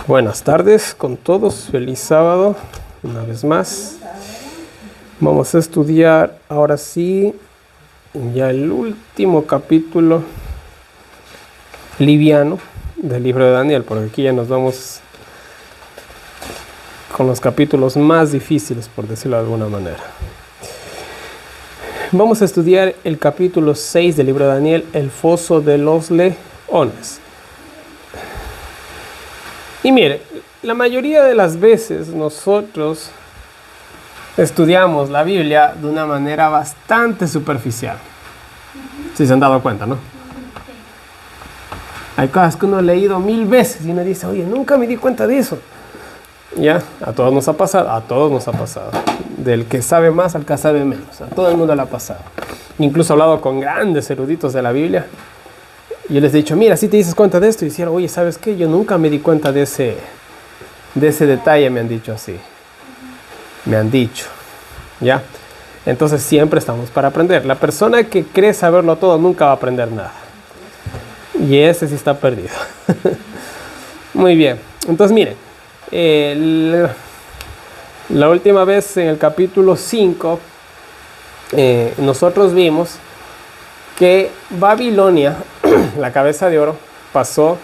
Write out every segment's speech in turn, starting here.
Buenas tardes con todos, feliz sábado, una vez más. Vamos a estudiar ahora sí ya el último capítulo liviano del libro de Daniel, porque aquí ya nos vamos con los capítulos más difíciles, por decirlo de alguna manera. Vamos a estudiar el capítulo 6 del libro de Daniel, el foso de los leones. Y mire, la mayoría de las veces nosotros estudiamos la Biblia de una manera bastante superficial. Si se han dado cuenta, ¿no? Hay cosas que uno ha leído 1000 veces y uno dice, oye, nunca me di cuenta de eso. Ya, a todos nos ha pasado, Del que sabe más al que sabe menos, a todo el mundo le ha pasado. Incluso he hablado con grandes eruditos de la Biblia. Y yo les he dicho, mira, si te dices cuenta de esto, y decían, oye, ¿sabes qué? Yo nunca me di cuenta de ese detalle, me han dicho así. Me han dicho, ¿ya? Entonces siempre estamos para aprender. La persona que cree saberlo todo nunca va a aprender nada. Y ese sí está perdido. Muy bien. Entonces, miren, la última vez en el capítulo 5, nosotros vimos que Babilonia, la cabeza de oro, pasó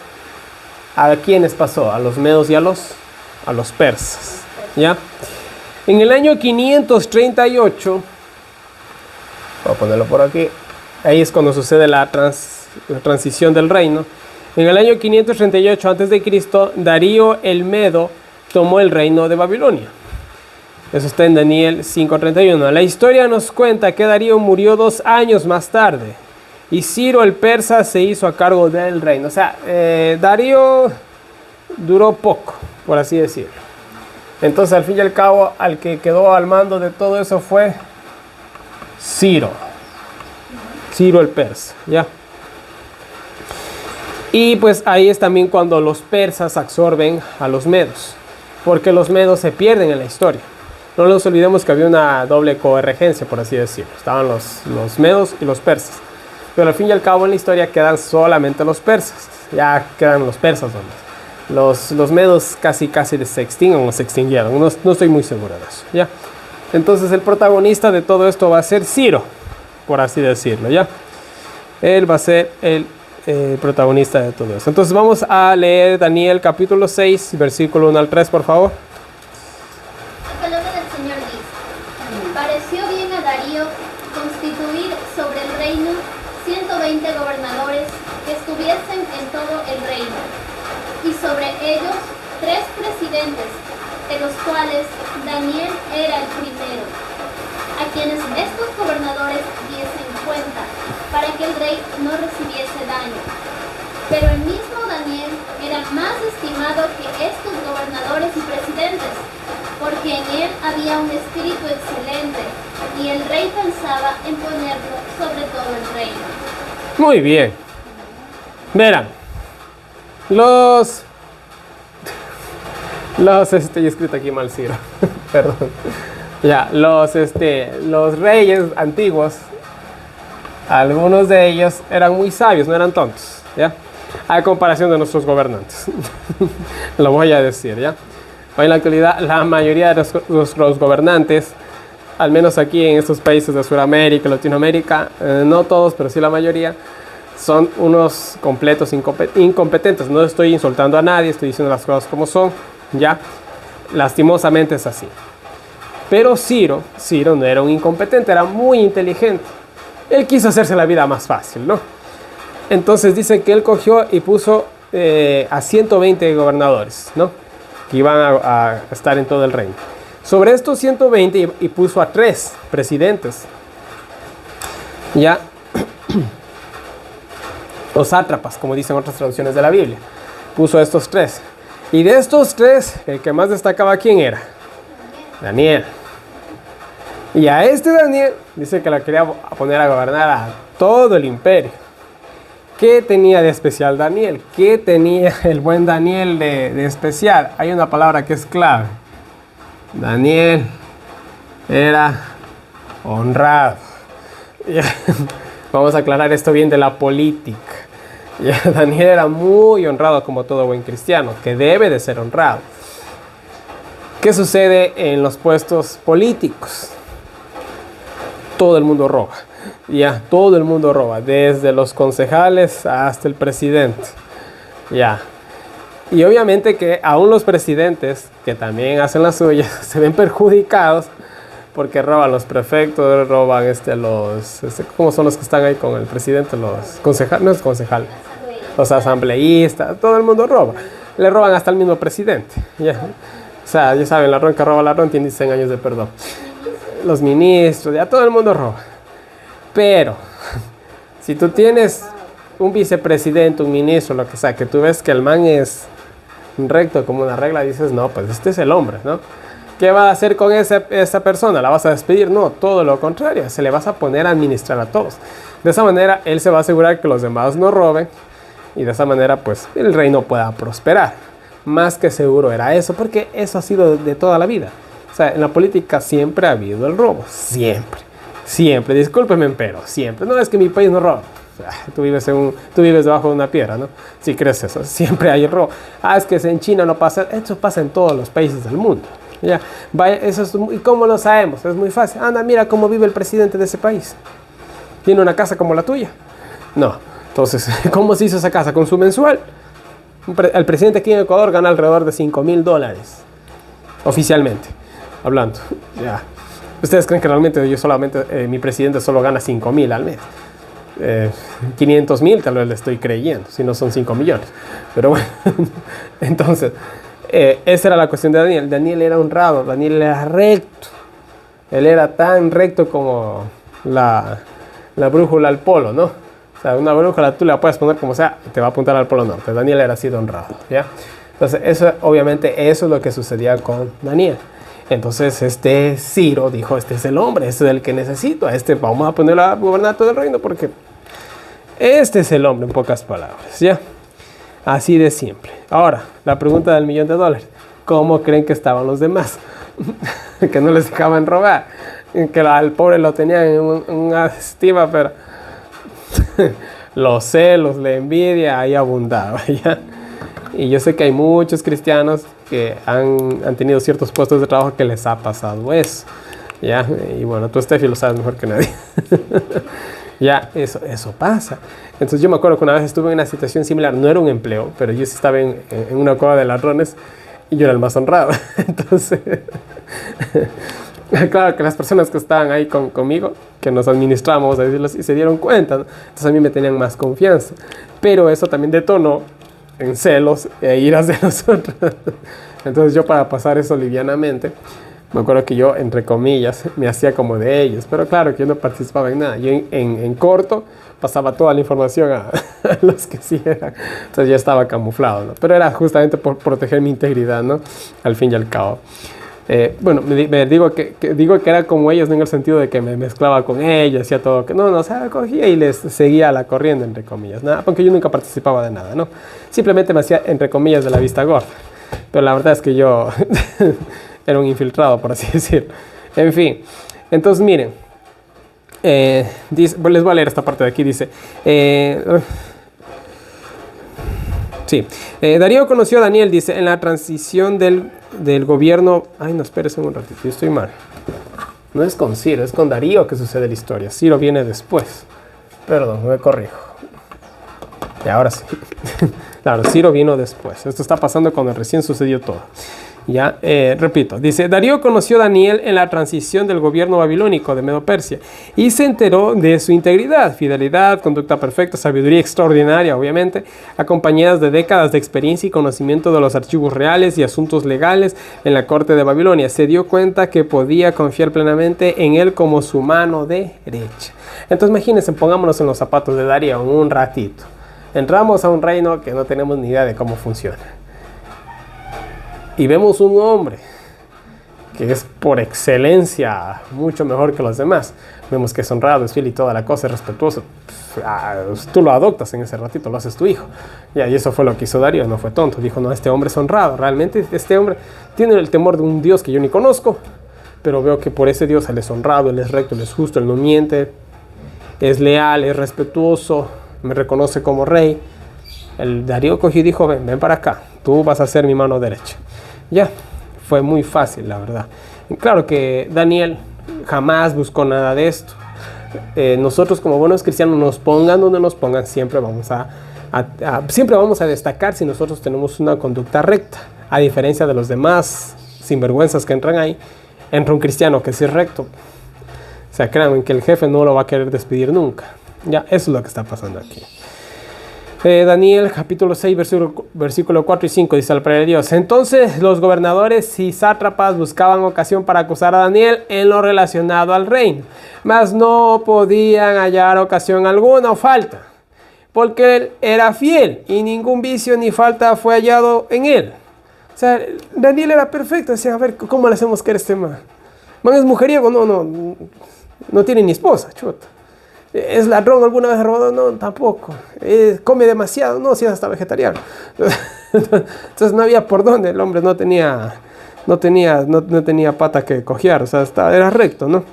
¿a quiénes pasó? A los medos y a los persas, ¿ya? En el año 538, voy a ponerlo por aquí, ahí es cuando sucede la transición del reino. En el año 538 a.C., Darío el Medo tomó el reino de Babilonia. Eso está en Daniel 5:31. La historia nos cuenta que Darío murió 2 años más tarde y Ciro el persa se hizo a cargo del reino. O sea, Darío duró poco, por así decirlo. Entonces, al fin y al cabo, al que quedó al mando de todo eso fue Ciro el persa, ¿ya? Y pues ahí es también cuando los persas absorben a los medos, porque los medos se pierden en la historia. No nos olvidemos que había una doble coregencia, por así decirlo. Estaban los medos y los persas. Pero al fin y al cabo en la historia quedan solamente los persas. Ya quedan los persas, ¿no? Los medos casi se extinguen o se extinguieron. No estoy muy seguro de eso, ¿ya? Entonces el protagonista de todo esto va a ser Ciro, por así decirlo, ¿ya? Él va a ser el protagonista de todo eso. Entonces vamos a leer Daniel capítulo 6, versículo 1 al 3, por favor. Pareció bien a Darío constituir sobre el reino 120 gobernadores que estuviesen en todo el reino, y sobre ellos 3 presidentes, de los cuales Daniel era el primero, a quienes estos gobernadores diesen cuenta, para que el rey no recibiese daño. Pero el mismo Daniel era más estimado que estos gobernadores y presidentes, porque en él había un espíritu excelente, y el rey pensaba en ponerlo sobre todo el reino. Muy bien. Verán, he escrito aquí mal, Ciro. Perdón. Ya, los reyes antiguos, algunos de ellos eran muy sabios, no eran tontos, ¿ya? A comparación de nuestros gobernantes. Lo voy a decir, ¿ya? Hoy en la actualidad, la mayoría de nuestros gobernantes, al menos aquí en estos países de Sudamérica, Latinoamérica, no todos, pero sí la mayoría, son unos completos incompetentes. No estoy insultando a nadie, estoy diciendo las cosas como son, ¿ya? Lastimosamente es así. Pero Ciro no era un incompetente, era muy inteligente. Él quiso hacerse la vida más fácil, ¿no? Entonces dice que él cogió y puso a 120 gobernadores, ¿no? Que iban a estar en todo el reino. Sobre estos 120 y puso a 3 presidentes, ya, los sátrapas, como dicen otras traducciones de la Biblia. Puso a estos 3. Y de estos 3, el que más destacaba, ¿quién era? Daniel. Y a este Daniel dice que la quería poner a gobernar a todo el imperio. ¿Qué tenía de especial Daniel? ¿Qué tenía el buen Daniel de especial? Hay una palabra que es clave. Daniel era honrado. Vamos a aclarar esto bien de la política. Ya, Daniel era muy honrado como todo buen cristiano, que debe de ser honrado. ¿Qué sucede en los puestos políticos? Todo el mundo roba. Ya, todo el mundo roba, desde los concejales hasta el presidente. Ya. Y obviamente que aún los presidentes, que también hacen las suyas, se ven perjudicados porque roban los prefectos, roban ¿cómo son los que están ahí con el presidente? Los concejales, no es concejal, los asambleístas, todo el mundo roba. Le roban hasta el mismo presidente. Ya. O sea, ya saben, ladrón que roba ladrón tiene 100 años de perdón. Los ministros, ya todo el mundo roba. Pero, si tú tienes un vicepresidente, un ministro, lo que sea, que tú ves que el man es recto como una regla, dices, no, pues este es el hombre, ¿no? ¿Qué va a hacer con esa persona? ¿La vas a despedir? No, todo lo contrario, se le vas a poner a administrar a todos. De esa manera, él se va a asegurar que los demás no roben y de esa manera, pues, el reino pueda prosperar. Más que seguro era eso, porque eso ha sido de toda la vida. O sea, en la política siempre ha habido el robo, siempre. Siempre, discúlpeme, pero siempre. No es que mi país no roba. Tú vives debajo de una piedra, ¿no? Si crees eso, siempre hay el robo. Es que en China no pasa. Eso pasa en todos los países del mundo. Ya, vaya, ¿y cómo lo sabemos? Es muy fácil. Anda, mira cómo vive el presidente de ese país. ¿Tiene una casa como la tuya? No. Entonces, ¿cómo se hizo esa casa? ¿Con su mensual? El presidente aquí en Ecuador gana alrededor de $5,000. Oficialmente, hablando. Ya. ¿Ustedes creen que realmente mi presidente solo gana 5,000 al mes? 500,000 tal vez le estoy creyendo, si no son 5 millones. Pero bueno, entonces, esa era la cuestión de Daniel. Daniel era honrado, Daniel era recto. Él era tan recto como la brújula al polo, ¿no? O sea, una brújula tú la puedes poner como sea, te va a apuntar al polo norte. Daniel era así de honrado, ¿ya? Entonces, obviamente, eso es lo que sucedía con Daniel. Entonces Ciro dijo, este es el hombre, este es el que necesito, vamos a ponerlo a gobernar todo el reino porque este es el hombre, en pocas palabras, ¿ya? Así de simple. Ahora, la pregunta del $1,000,000. ¿Cómo creen que estaban los demás? Que no les dejaban robar, que al pobre lo tenían en una estima, pero los celos, la envidia, ahí abundaba, ¿ya? Y yo sé que hay muchos cristianos que han tenido ciertos puestos de trabajo que les ha pasado eso, ¿ya? Y bueno, tú, Steffi, lo sabes mejor que nadie. Ya, eso pasa. Entonces yo me acuerdo que una vez estuve en una situación similar, no era un empleo, pero yo sí estaba en una cueva de ladrones y yo era el más honrado. Entonces, claro que las personas que estaban ahí conmigo, que nos administramos, a decirlo así, se dieron cuenta, ¿no? Entonces a mí me tenían más confianza. Pero eso también detonó en celos e iras de nosotros. Entonces yo, para pasar eso livianamente, me acuerdo que yo, entre comillas, me hacía como de ellos, pero claro que yo no participaba en nada. Yo en corto pasaba toda la información a los que sí eran. Entonces ya estaba camuflado, ¿no? Pero era justamente por proteger mi integridad, ¿no? Al fin y al cabo. Bueno, digo que era como ellos, no en el sentido de que me mezclaba con ellos, hacía todo, que no, o sea, cogía y les seguía la corriente, entre comillas, nada, porque yo nunca participaba de nada, ¿no? Simplemente me hacía, entre comillas, de la vista gorda, pero la verdad es que yo era un infiltrado, por así decirlo. En fin, entonces miren, les voy a leer esta parte de aquí, dice... Sí, Darío conoció a Daniel, dice, en la transición del gobierno... Ay, no, espérense un ratito, yo estoy mal. No es con Ciro, es con Darío que sucede la historia. Ciro viene después. Perdón, me corrijo. Y ahora sí. Claro, Ciro vino después. Esto está pasando cuando recién sucedió todo. Ya, repito, dice, Darío conoció a Daniel en la transición del gobierno babilónico de Medo-Persia y se enteró de su integridad, fidelidad, conducta perfecta, sabiduría extraordinaria, obviamente, acompañadas de décadas de experiencia y conocimiento de los archivos reales y asuntos legales en la corte de Babilonia. Se dio cuenta que podía confiar plenamente en él como su mano derecha. Entonces imagínense, pongámonos en los zapatos de Darío un ratito. Entramos a un reino que no tenemos ni idea de cómo funciona. Y vemos un hombre que es por excelencia mucho mejor que los demás. Vemos que es honrado, es fiel y toda la cosa, es respetuoso. Tú lo adoptas en ese ratito, lo haces tu hijo. Y eso fue lo que hizo Darío, no fue tonto. Dijo, no, este hombre es honrado. Realmente este hombre tiene el temor de un Dios que yo ni conozco, pero veo que por ese Dios él es honrado, él es recto, él es justo, él no miente, es leal, es respetuoso, me reconoce como rey. El Darío cogió y dijo, ven para acá, tú vas a ser mi mano derecha. Ya, fue muy fácil, la verdad. Y claro que Daniel jamás buscó nada de esto. Nosotros como buenos cristianos, nos pongan donde nos pongan, siempre vamos a destacar si nosotros tenemos una conducta recta. A diferencia de los demás sinvergüenzas que entran ahí, entra un cristiano que sí es recto. O sea, créanme que el jefe no lo va a querer despedir nunca. Ya, eso es lo que está pasando aquí. Daniel capítulo 6 versículo 4 y 5 dice la palabra de Dios. Entonces los gobernadores y sátrapas buscaban ocasión para acusar a Daniel en lo relacionado al reino, mas no podían hallar ocasión alguna o falta, porque él era fiel y ningún vicio ni falta fue hallado en él. O sea, Daniel era perfecto. Decían, a ver, ¿cómo le hacemos que este man? Man es mujeriego, no tiene ni esposa, chuta. ¿Es ladrón? ¿Alguna vez ha robado? No, tampoco. ¿Come demasiado? No, si es hasta vegetariano. Entonces no había por dónde. El hombre no tenía pata que cojear. O sea, era recto, ¿no?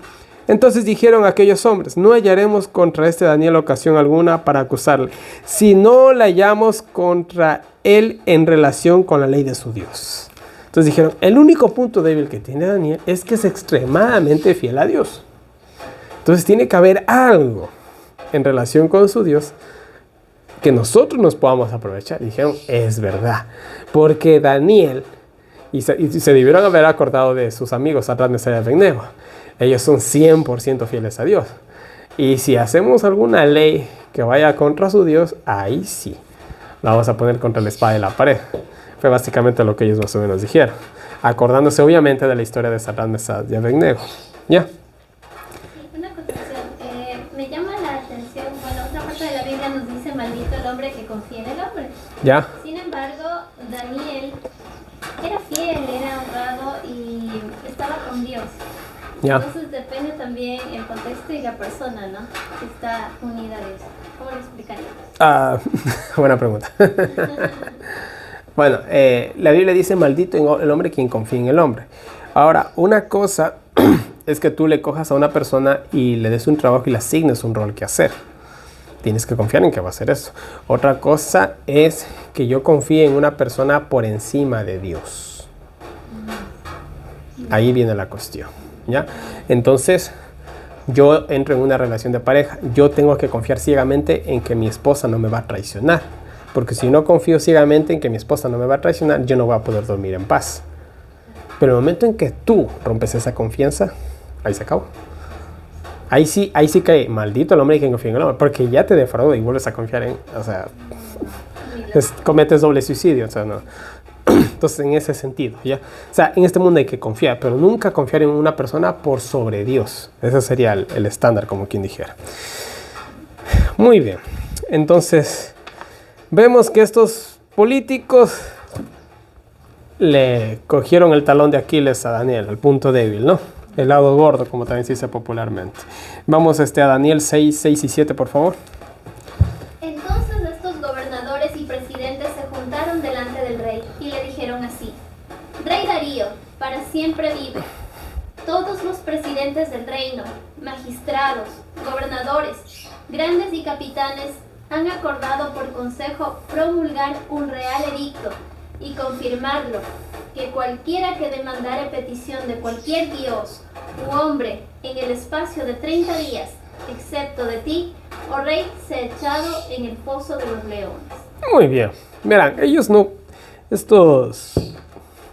Entonces dijeron aquellos hombres, no hallaremos contra este Daniel ocasión alguna para acusarle, si no la hallamos contra él en relación con la ley de su Dios. Entonces dijeron, el único punto débil que tiene Daniel es que es extremadamente fiel a Dios. Entonces tiene que haber algo en relación con su Dios que nosotros nos podamos aprovechar. Y dijeron, es verdad, porque Daniel, y se debieron haber acordado de sus amigos Sadrach, Mesach y Abednego. Ellos son 100% fieles a Dios. Y si hacemos alguna ley que vaya contra su Dios, ahí sí, la vamos a poner contra la espada y la pared. Fue básicamente lo que ellos más o menos dijeron, acordándose obviamente de la historia de Sadrach, Mesach y Abednego. ¿Ya? Me llama la atención, bueno, otra parte de la Biblia nos dice, maldito el hombre que confía en el hombre. ¿Ya? Sin embargo, Daniel era fiel, era honrado y estaba con Dios. ¿Ya? Entonces depende también el contexto y la persona, ¿no? Que está unida a Dios. ¿Cómo lo explicarías? Buena pregunta. Bueno, la Biblia dice, maldito el hombre quien confía en el hombre. Ahora, una cosa es que tú le cojas a una persona y le des un trabajo y le asignes un rol que hacer. Tienes que confiar en que va a hacer eso. Otra cosa es que yo confíe en una persona por encima de Dios. Ahí viene la cuestión, ¿ya? Entonces, yo entro en una relación de pareja. Yo tengo que confiar ciegamente en que mi esposa no me va a traicionar. Porque si no confío ciegamente en que mi esposa no me va a traicionar, yo no voy a poder dormir en paz. Pero el momento en que tú rompes esa confianza, ahí se acabó. Ahí sí cae, maldito el hombre que confía en el hombre, porque ya te defraudó y vuelves a confiar en, o sea, cometes doble suicidio, o sea, no. Entonces, en ese sentido, ¿ya? O sea, en este mundo hay que confiar, pero nunca confiar en una persona por sobre Dios. Ese sería el estándar, como quien dijera. Muy bien. Entonces, vemos que estos políticos le cogieron el talón de Aquiles a Daniel, el punto débil, ¿no? El lado gordo, como también se dice popularmente. Vamos a Daniel 6 y 7, por favor. Entonces estos gobernadores y presidentes se juntaron delante del rey y le dijeron así: Rey Darío, para siempre vive. Todos los presidentes del reino, magistrados, gobernadores, grandes y capitanes han acordado por consejo promulgar un real edicto y confirmarlo, que cualquiera que demandare petición de cualquier dios u hombre en el espacio de 30 días, excepto de ti, oh rey, sea echado en el foso de los leones. Muy bien. Miren, estos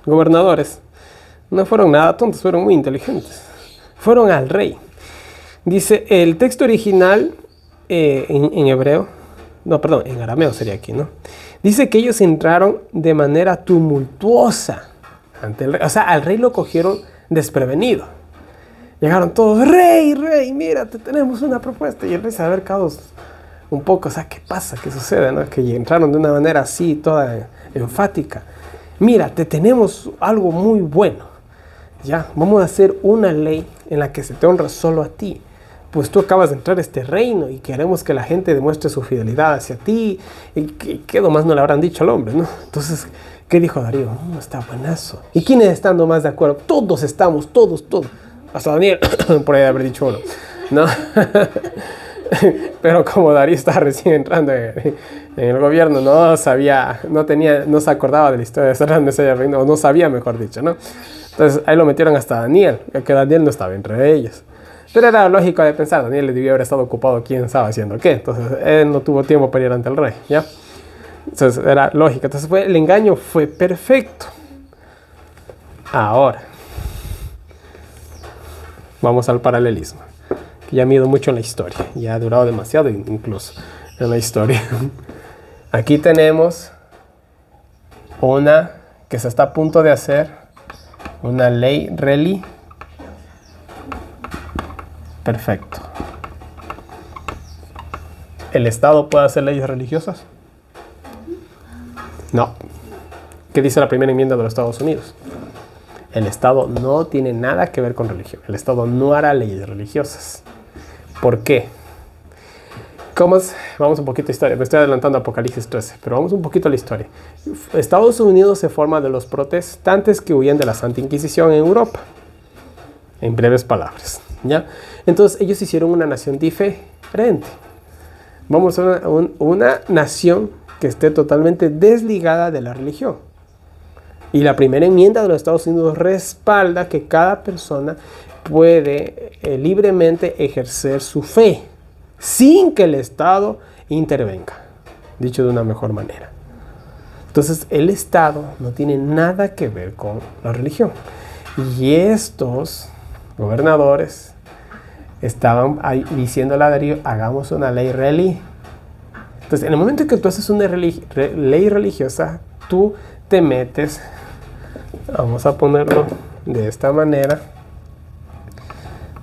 gobernadores no fueron nada tontos, fueron muy inteligentes. Fueron al rey. Dice, el texto original en hebreo, en arameo sería aquí, ¿no? Dice que ellos entraron de manera tumultuosa ante el rey. O sea, al rey lo cogieron desprevenido. Llegaron todos, rey, mira, te tenemos una propuesta. Y el rey se había acercado un poco, o sea, ¿qué pasa? ¿Qué sucede? ¿No? Que entraron de una manera así, toda enfática. Mira, te tenemos algo muy bueno. Ya, vamos a hacer una ley en la que se te honra solo a ti. Pues tú acabas de entrar a este reino y queremos que la gente demuestre su fidelidad hacia ti. Y ¿qué nomás no le habrán dicho al hombre, no? Entonces, ¿qué dijo Darío? Está buenazo. ¿Y quiénes están más de acuerdo? Todos estamos, todos. Hasta Daniel, por ahí haber dicho uno, ¿no? Pero como Darío estaba recién entrando en el gobierno, no sabía, no se acordaba de la historia de Saddam Hussein, o no sabía, mejor dicho, ¿no? Entonces ahí lo metieron hasta Daniel, que Daniel no estaba entre ellos. Pero era lógico de pensar, Daniel le debió haber estado ocupado quién sabe haciendo qué. Entonces él no tuvo tiempo para ir ante el rey, ¿ya? Entonces era lógico. Entonces el engaño fue perfecto. Ahora, vamos al paralelismo, que ya me he ido mucho en la historia. Ya ha durado demasiado incluso en la historia. Aquí tenemos una que se está a punto de hacer, una ley religiosa. Perfecto. ¿El Estado puede hacer leyes religiosas? No. ¿Qué dice la primera enmienda de los Estados Unidos? El Estado no tiene nada que ver con religión. El Estado no hará leyes religiosas. ¿Por qué? Vamos un poquito a historia. Me estoy adelantando a Apocalipsis 13, pero vamos un poquito a la historia. Estados Unidos se forma de los protestantes que huían de la Santa Inquisición en Europa. En breves palabras, ¿ya? Entonces ellos hicieron una nación diferente. Vamos a una nación que esté totalmente desligada de la religión. Y la primera enmienda de los Estados Unidos respalda que cada persona puede libremente ejercer su fe sin que el Estado intervenga, dicho de una mejor manera. Entonces el Estado no tiene nada que ver con la religión. Y estos gobernadores estaban ahí diciéndole a Darío, hagamos una ley religiosa. Entonces, en el momento en que tú haces una ley religiosa, tú te metes, vamos a ponerlo de esta manera,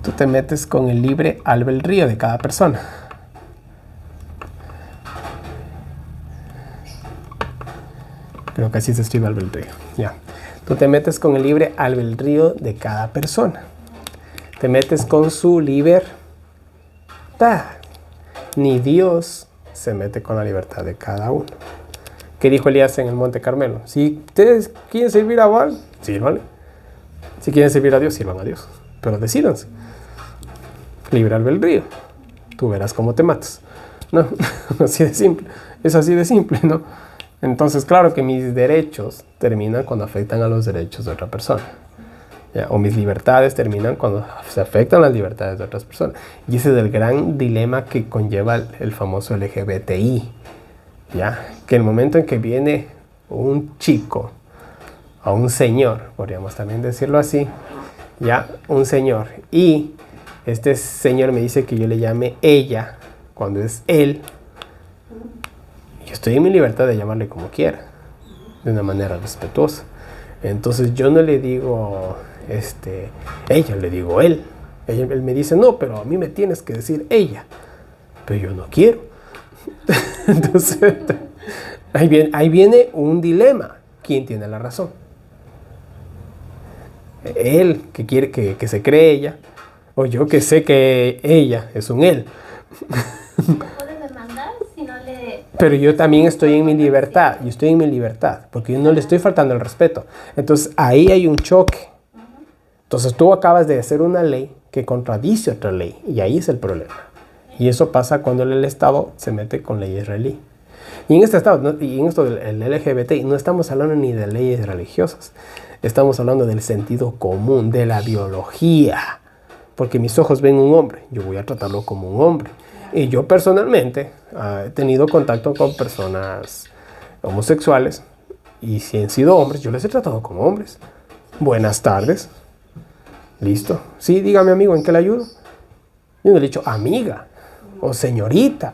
tú te metes con el libre albedrío de cada persona. Creo que así se escribe albedrío, ya. Tú te metes con el libre albedrío de cada persona. Te metes con su libertad. Ni Dios se mete con la libertad de cada uno. ¿Qué dijo Elías en el Monte Carmelo? Si ustedes quieren servir a Baal, sírvanle. Si quieren servir a Dios, sirvan a Dios. Pero decídanse. Libre albedrío. Tú verás cómo te matas. No, así de simple. Es así de simple, ¿no? Entonces, claro que mis derechos terminan cuando afectan a los derechos de otra persona. ¿Ya? O mis libertades terminan cuando se afectan las libertades de otras personas. Y ese es el gran dilema que conlleva el famoso LGBTI. ¿Ya? Que el momento en que viene un chico o un señor, podríamos también decirlo así, ¿ya? Un señor, y este señor me dice que yo le llame ella cuando es él, yo estoy en mi libertad de llamarle como quiera, de una manera respetuosa. Entonces yo no le digo ella, le digo él. Él me dice, no, pero a mí me tienes que decir ella. Pero yo no quiero. Entonces, ahí viene un dilema. ¿Quién tiene la razón? Él, que quiere que se cree ella, o yo que sé que ella es un él. Puedes demandar si no le... Pero yo también estoy en mi libertad. Yo estoy en mi libertad, porque yo no le estoy faltando el respeto. Entonces, ahí hay un choque. Entonces, tú acabas de hacer una ley que contradice otra ley, y ahí es el problema. Y eso pasa cuando el Estado se mete con leyes religiosas. Y en este Estado, y en esto del LGBT, no estamos hablando ni de leyes religiosas. Estamos hablando del sentido común, de la biología. Porque mis ojos ven un hombre, yo voy a tratarlo como un hombre. Y yo personalmente he tenido contacto con personas homosexuales, y si han sido hombres, yo les he tratado como hombres. Buenas tardes. ¿Listo? Sí, dígame, amigo, ¿en qué le ayudo? Yo no le he dicho amiga o señorita.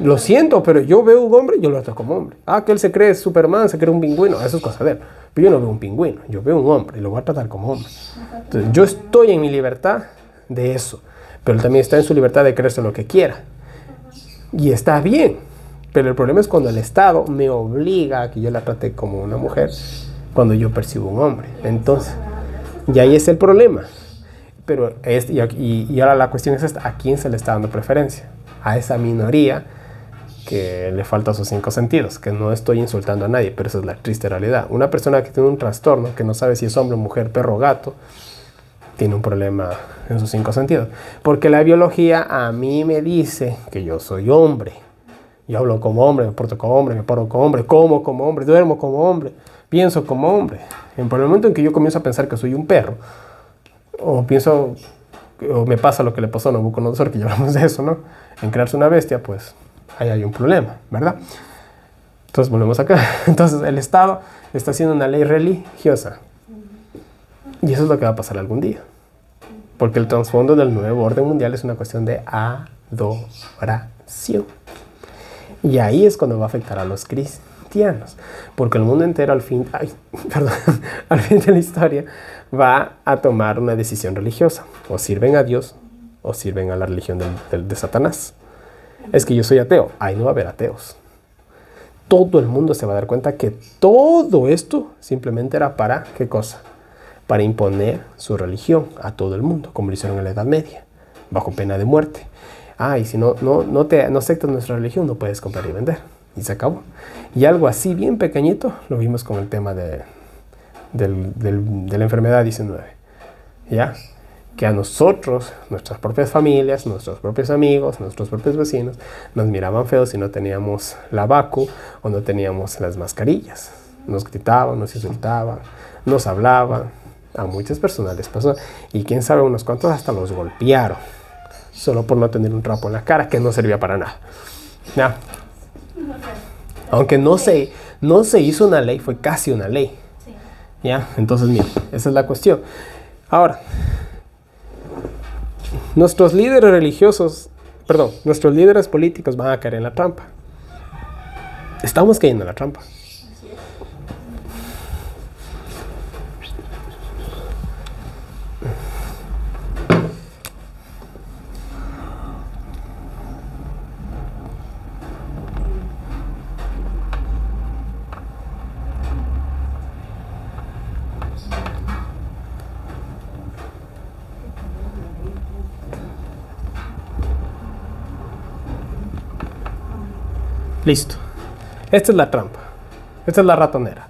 Lo siento, pero yo veo un hombre y yo lo trato como hombre. Ah, que él se cree Superman, se cree un pingüino, eso es cosa de él. Pero yo no veo un pingüino, yo veo un hombre y lo voy a tratar como hombre. Entonces, yo estoy en mi libertad de eso, pero él también está en su libertad de creerse lo que quiera. Y está bien, pero el problema es cuando el Estado me obliga a que yo la trate como una mujer cuando yo percibo un hombre. Entonces, y ahí es el problema. Pero y ahora la cuestión es esta: ¿a quién se le está dando preferencia? A esa minoría que le falta sus 5 sentidos, que no estoy insultando a nadie, pero esa es la triste realidad. Una persona que tiene un trastorno, que no sabe si es hombre, mujer, perro o gato, tiene un problema en sus 5 sentidos. Porque la biología a mí me dice que yo soy hombre. Yo hablo como hombre, me porto como hombre, me paro como hombre, como hombre, duermo como hombre, pienso como hombre. En el momento en que yo comienzo a pensar que soy un perro, o pienso, o me pasa lo que le pasó a Nabucodonosor, que ya hablamos de eso, ¿no? En crearse una bestia, pues ahí hay un problema, ¿verdad? Entonces volvemos acá. Entonces el Estado está haciendo una ley religiosa. Y eso es lo que va a pasar algún día. Porque el trasfondo del nuevo orden mundial es una cuestión de adoración. Y ahí es cuando va a afectar a los cristianos. Porque el mundo entero al fin de la historia va a tomar una decisión religiosa. O sirven a Dios o sirven a la religión de Satanás. Es que yo soy ateo. Ahí no va a haber ateos. Todo el mundo se va a dar cuenta que todo esto simplemente era para, ¿qué cosa? Para imponer su religión a todo el mundo, como lo hicieron en la Edad Media, bajo pena de muerte. Y si no aceptas nuestra religión, no puedes comprar y vender. Y se acabó. Y algo así bien pequeñito lo vimos con el tema de la enfermedad 19. ¿Ya? Que a nosotros, nuestras propias familias, nuestros propios amigos, nuestros propios vecinos, nos miraban feos si no teníamos la vacu o no teníamos las mascarillas. Nos gritaban, nos insultaban, nos hablaban. A muchas personas les pasó. Y quién sabe, unos cuantos hasta los golpearon. Solo por no tener un trapo en la cara que no servía para nada. ¿Ya? Aunque no se hizo una ley, fue casi una ley. ¿Ya? Entonces, mira, esa es la cuestión. Ahora, nuestros líderes políticos van a caer en la trampa. Estamos cayendo en la trampa. Listo. Esta es la trampa. Esta es la ratonera.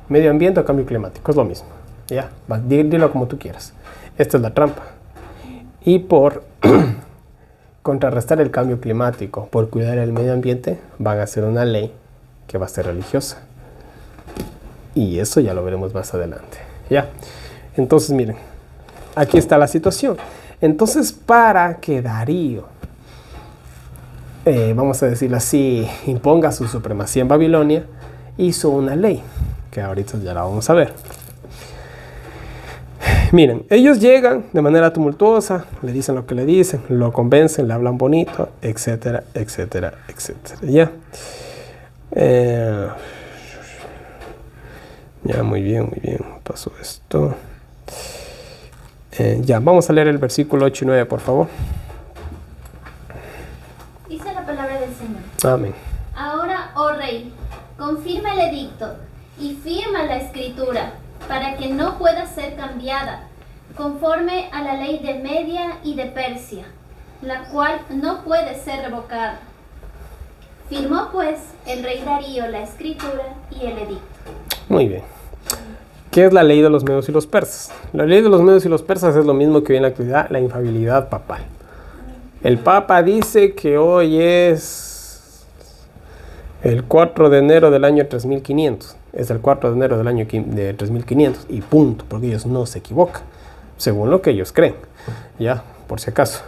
Medio ambiente o cambio climático. Es lo mismo. Ya. Dilo como tú quieras. Esta es la trampa. Y por contrarrestar el cambio climático, por cuidar el medio ambiente, van a hacer una ley que va a ser religiosa. Y eso ya lo veremos más adelante. Ya. Entonces, miren. Aquí está la situación. Entonces, para que Darío, vamos a decirlo así, imponga su supremacía en Babilonia, hizo una ley, que ahorita ya la vamos a ver. Miren, ellos llegan de manera tumultuosa, le dicen lo que le dicen, lo convencen, le hablan bonito, etcétera, etcétera, etcétera. Ya. Ya, muy bien, pasó esto. Ya, vamos a leer el versículo 8 y 9, por favor. Dice la palabra del Señor. Amén. Ahora, oh rey, confirma el edicto y firma la escritura para que no pueda ser cambiada, conforme a la ley de Media y de Persia, la cual no puede ser revocada. Firmó pues el rey Darío la escritura y el edicto. Muy bien. ¿Qué es la ley de los medos y los persas? La ley de los medos y los persas es lo mismo que hoy en la actualidad la infalibilidad papal. El Papa dice que hoy es el 4 de enero del año 3500. Es el 4 de enero del año de 3500 y punto, porque ellos no se equivocan, según lo que ellos creen. Ya, por si acaso.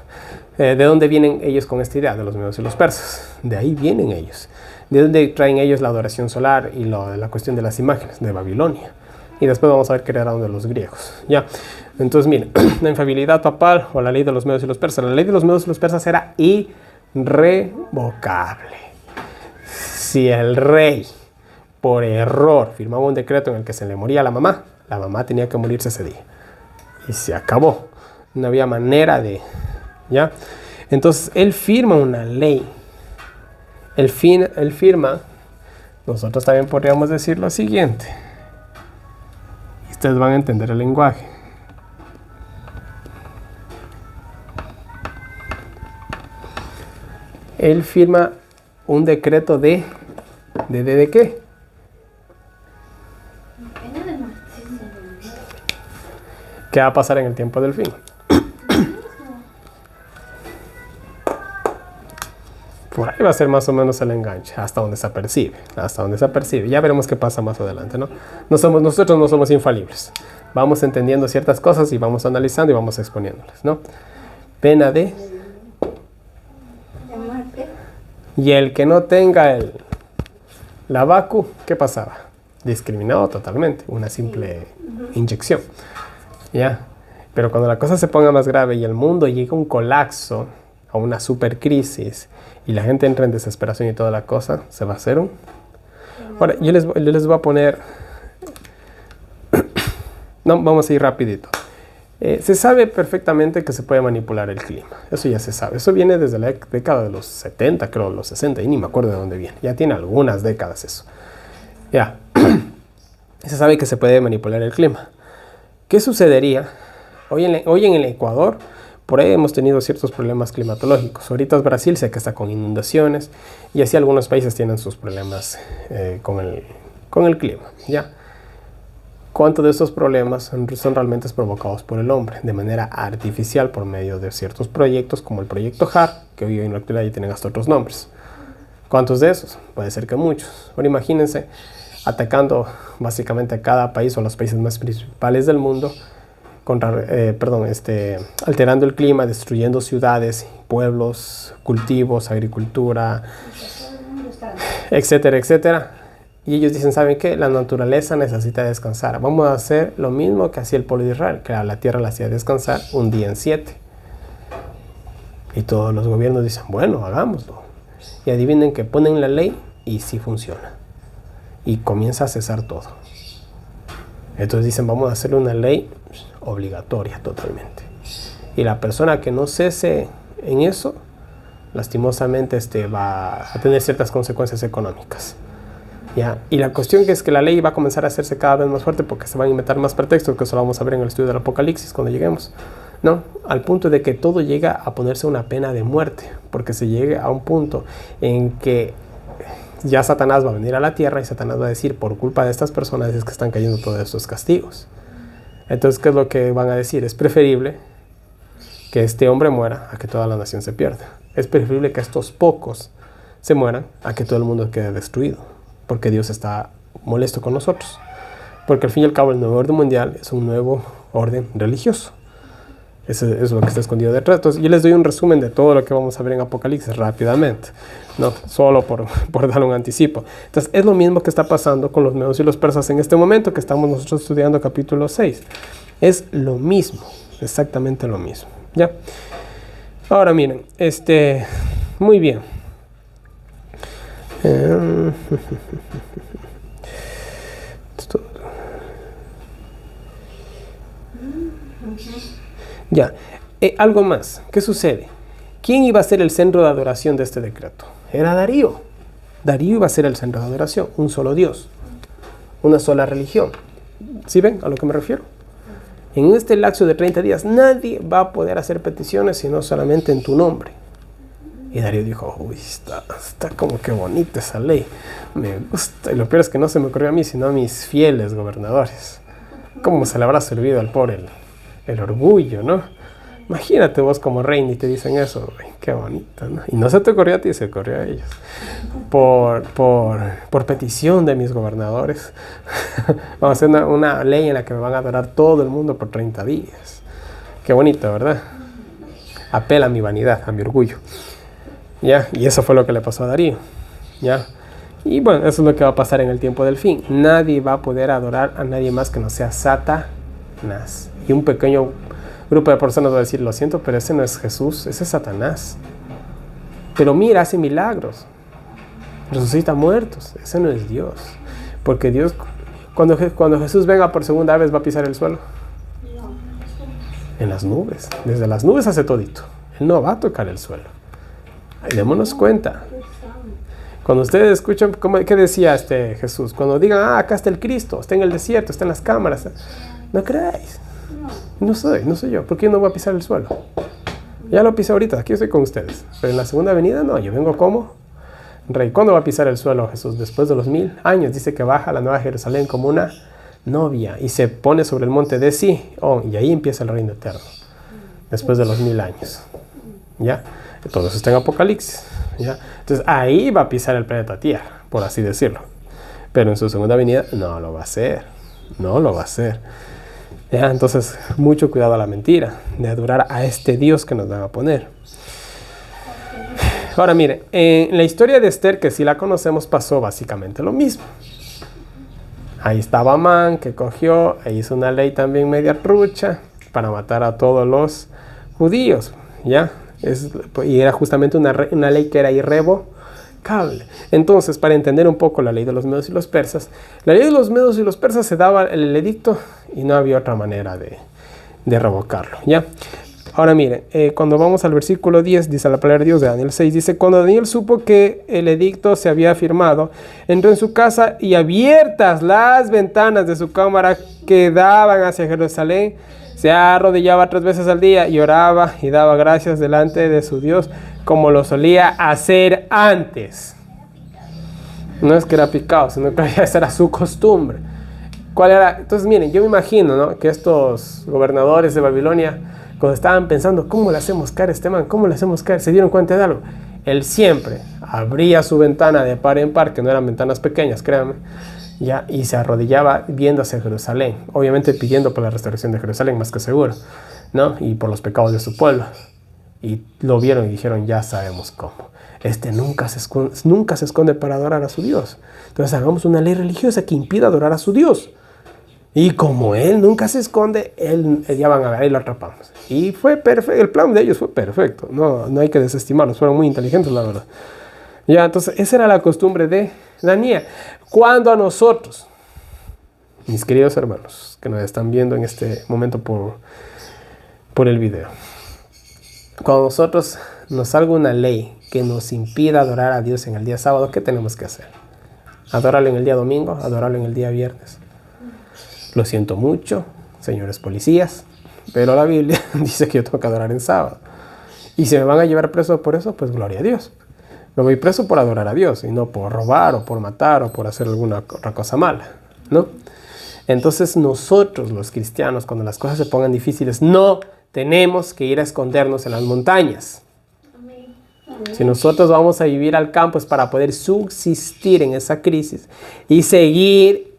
¿De dónde vienen ellos con esta idea? De los medos y los persas. De ahí vienen ellos. ¿De dónde traen ellos la adoración solar y la cuestión de las imágenes? De Babilonia. Y después vamos a ver qué heredaron de los griegos. Ya. Entonces, miren, la infalibilidad papal o la ley de los medos y los persas. La ley de los medos y los persas era irrevocable. Si el rey, por error, firmaba un decreto en el que se le moría a la mamá tenía que morirse ese día. Y se acabó. No había manera de... ¿Ya? Entonces, él firma una ley. Él firma... Nosotros también podríamos decir lo siguiente. Ustedes van a entender el lenguaje. Él firma un decreto ¿de qué? ¿Qué va a pasar en el tiempo del fin? Por ahí va a ser más o menos el enganche, hasta donde se apercibe, Ya veremos qué pasa más adelante, ¿no? Nosotros no somos infalibles. Vamos entendiendo ciertas cosas y vamos analizando y vamos exponiéndolas, ¿no? Pena de muerte. Y el que no tenga la vacu, ¿qué pasaba? Discriminado totalmente, una simple inyección, ¿ya? Pero cuando la cosa se ponga más grave y el mundo llega a un colapso, a una supercrisis, y la gente entra en desesperación y toda la cosa, se va a hacer un... Ahora, yo les voy a poner... No, vamos a ir rapidito. Se sabe perfectamente que se puede manipular el clima. Eso ya se sabe. Eso viene desde la década de los 70, creo, los 60, y ni me acuerdo de dónde viene. Ya tiene algunas décadas eso. Ya. Se sabe que se puede manipular el clima. ¿Qué sucedería? Hoy en el Ecuador, por ahí hemos tenido ciertos problemas climatológicos. Ahorita Brasil sé que está con inundaciones y así algunos países tienen sus problemas con el clima, ¿ya? ¿Cuántos de estos problemas son realmente provocados por el hombre de manera artificial por medio de ciertos proyectos como el proyecto HAR, que hoy en la actualidad ya tienen hasta otros nombres? ¿Cuántos de esos? Puede ser que muchos. Ahora imagínense atacando básicamente a cada país o a los países más principales del mundo, alterando el clima, destruyendo ciudades, pueblos, cultivos, agricultura, etcétera, etcétera. Y ellos dicen, ¿saben qué? La naturaleza necesita descansar. Vamos a hacer lo mismo que hacía el pueblo de Israel, que a la tierra la hacía descansar un día en 7. Y todos los gobiernos dicen, bueno, hagámoslo. Y adivinen que ponen la ley y sí funciona. Y comienza a cesar todo. Entonces dicen, vamos a hacer una ley obligatoria totalmente. Y la persona que no cese en eso, lastimosamente va a tener ciertas consecuencias económicas. ¿Ya? Y la cuestión es que la ley va a comenzar a hacerse cada vez más fuerte porque se van a inventar más pretextos, que eso lo vamos a ver en el estudio del Apocalipsis cuando lleguemos, ¿no? Al punto de que todo llega a ponerse una pena de muerte, porque se llegue a un punto en que ya Satanás va a venir a la tierra y Satanás va a decir, por culpa de estas personas es que están cayendo todos estos castigos. Entonces, ¿qué es lo que van a decir? Es preferible que este hombre muera a que toda la nación se pierda. Es preferible que estos pocos se mueran a que todo el mundo quede destruido. Porque Dios está molesto con nosotros. Porque al fin y al cabo el nuevo orden mundial es un nuevo orden religioso. Eso es lo que está escondido detrás. Entonces yo les doy un resumen de todo lo que vamos a ver en Apocalipsis rápidamente. No solo por dar un anticipo. Entonces es lo mismo que está pasando con los medos y los persas en este momento que estamos nosotros estudiando capítulo 6. Es lo mismo, exactamente lo mismo. ¿Ya? Ahora miren, muy bien. Ya, algo más. ¿Qué sucede? ¿Quién iba a ser el centro de adoración de este decreto? Era Darío. Darío iba a ser el centro de adoración, un solo Dios, una sola religión. ¿Sí ven a lo que me refiero? En este lapso de 30 días nadie va a poder hacer peticiones sino solamente en tu nombre. Y Darío dijo, uy, está como que bonita esa ley, me gusta. Y lo peor es que no se me ocurrió a mí, sino a mis fieles gobernadores. ¿Cómo se le habrá servido al pobre el orgullo, no? Imagínate vos como reina y te dicen eso, uy, qué bonito, ¿no? Y no se te ocurrió a ti, se ocurrió a ellos. Por petición de mis gobernadores, vamos a hacer una ley en la que me van a adorar todo el mundo por 30 días. Qué bonito, ¿verdad? Apela a mi vanidad, a mi orgullo. ¿Ya? Y eso fue lo que le pasó a Darío. ¿Ya? Y bueno, eso es lo que va a pasar en el tiempo del fin. Nadie va a poder adorar a nadie más que no sea Satanás. Y un pequeño grupo de personas va a decir, lo siento, pero ese no es Jesús, ese es Satanás. Pero mira, hace milagros. Resucita muertos. Ese no es Dios. Porque Dios, cuando Jesús venga por segunda vez, va a pisar el suelo. En las nubes. Desde las nubes hace todito. Él no va a tocar el suelo. Ay, démonos cuenta. Cuando ustedes escuchan, ¿qué decía Jesús? Cuando digan, acá está el Cristo, está en el desierto, está en las cámaras. No creáis. No soy yo. ¿Por qué no voy a pisar el suelo? Ya lo pisé ahorita, aquí estoy con ustedes. Pero en la segunda venida, no, yo vengo como Rey. ¿Cuándo va a pisar el suelo Jesús? Después de los 1000 años. Dice que baja a la Nueva Jerusalén como una novia y se pone sobre el monte de Sion, y ahí empieza el reino eterno, después de los 1000 años. ¿Ya? Todo eso está en Apocalipsis. ¿Ya? Entonces ahí va a pisar el planeta Tierra, por así decirlo. Pero en su segunda venida no lo va a hacer. No lo va a hacer. ¿Ya? Entonces, mucho cuidado a la mentira, de adorar a este Dios que nos van a poner. Ahora mire, en la historia de Esther, que sí la conocemos, pasó básicamente lo mismo. Ahí estaba Amán, que cogió e hizo una ley también media trucha para matar a todos los judíos. ¿Ya? Y era justamente una ley que era irrevocable. Entonces, para entender un poco la ley de los medos y los persas, la ley de los medos y los persas se daba el edicto y no había otra manera de revocarlo. ¿Ya? Ahora miren, cuando vamos al versículo 10, dice la palabra de Dios de Daniel 6, dice: cuando Daniel supo que el edicto se había firmado, entró en su casa y abiertas las ventanas de su cámara que daban hacia Jerusalén, se arrodillaba 3 veces al día y oraba y daba gracias delante de su Dios, como lo solía hacer antes. No es que era picado, sino que esa era su costumbre. ¿Cuál era? Entonces miren, yo me imagino, ¿no?, que estos gobernadores de Babilonia, cuando estaban pensando, ¿cómo le hacemos caer a este man? ¿Cómo le hacemos caer? ¿Se dieron cuenta de algo? Él siempre abría su ventana de par en par, que no eran ventanas pequeñas, créanme, ¿ya? Y se arrodillaba viendo hacia Jerusalén, obviamente pidiendo por la restauración de Jerusalén, más que seguro, ¿no? Y por los pecados de su pueblo. Y lo vieron y dijeron: ya sabemos cómo. Este nunca se esconde para adorar a su Dios. Entonces hagamos una ley religiosa que impida adorar a su Dios. Y como él nunca se esconde, ya van a ver, ahí lo atrapamos. Y fue perfecto, el plan de ellos fue perfecto. No hay que desestimarlos, fueron muy inteligentes, la verdad. Ya, entonces esa era la costumbre de Daniel. Cuando a nosotros, mis queridos hermanos, que nos están viendo en este momento por el video, cuando nosotros nos salga una ley que nos impida adorar a Dios en el día sábado, ¿qué tenemos que hacer? ¿Adorarlo en el día domingo? ¿Adorarlo en el día viernes? Lo siento mucho, señores policías, pero la Biblia dice que yo tengo que adorar en sábado. Y si me van a llevar preso por eso, pues gloria a Dios. Me voy preso por adorar a Dios y no por robar o por matar o por hacer alguna otra cosa mala, ¿no? Entonces nosotros, los cristianos, cuando las cosas se pongan difíciles, no tenemos que ir a escondernos en las montañas. Amén. Si nosotros vamos a vivir al campo es para poder subsistir en esa crisis y seguir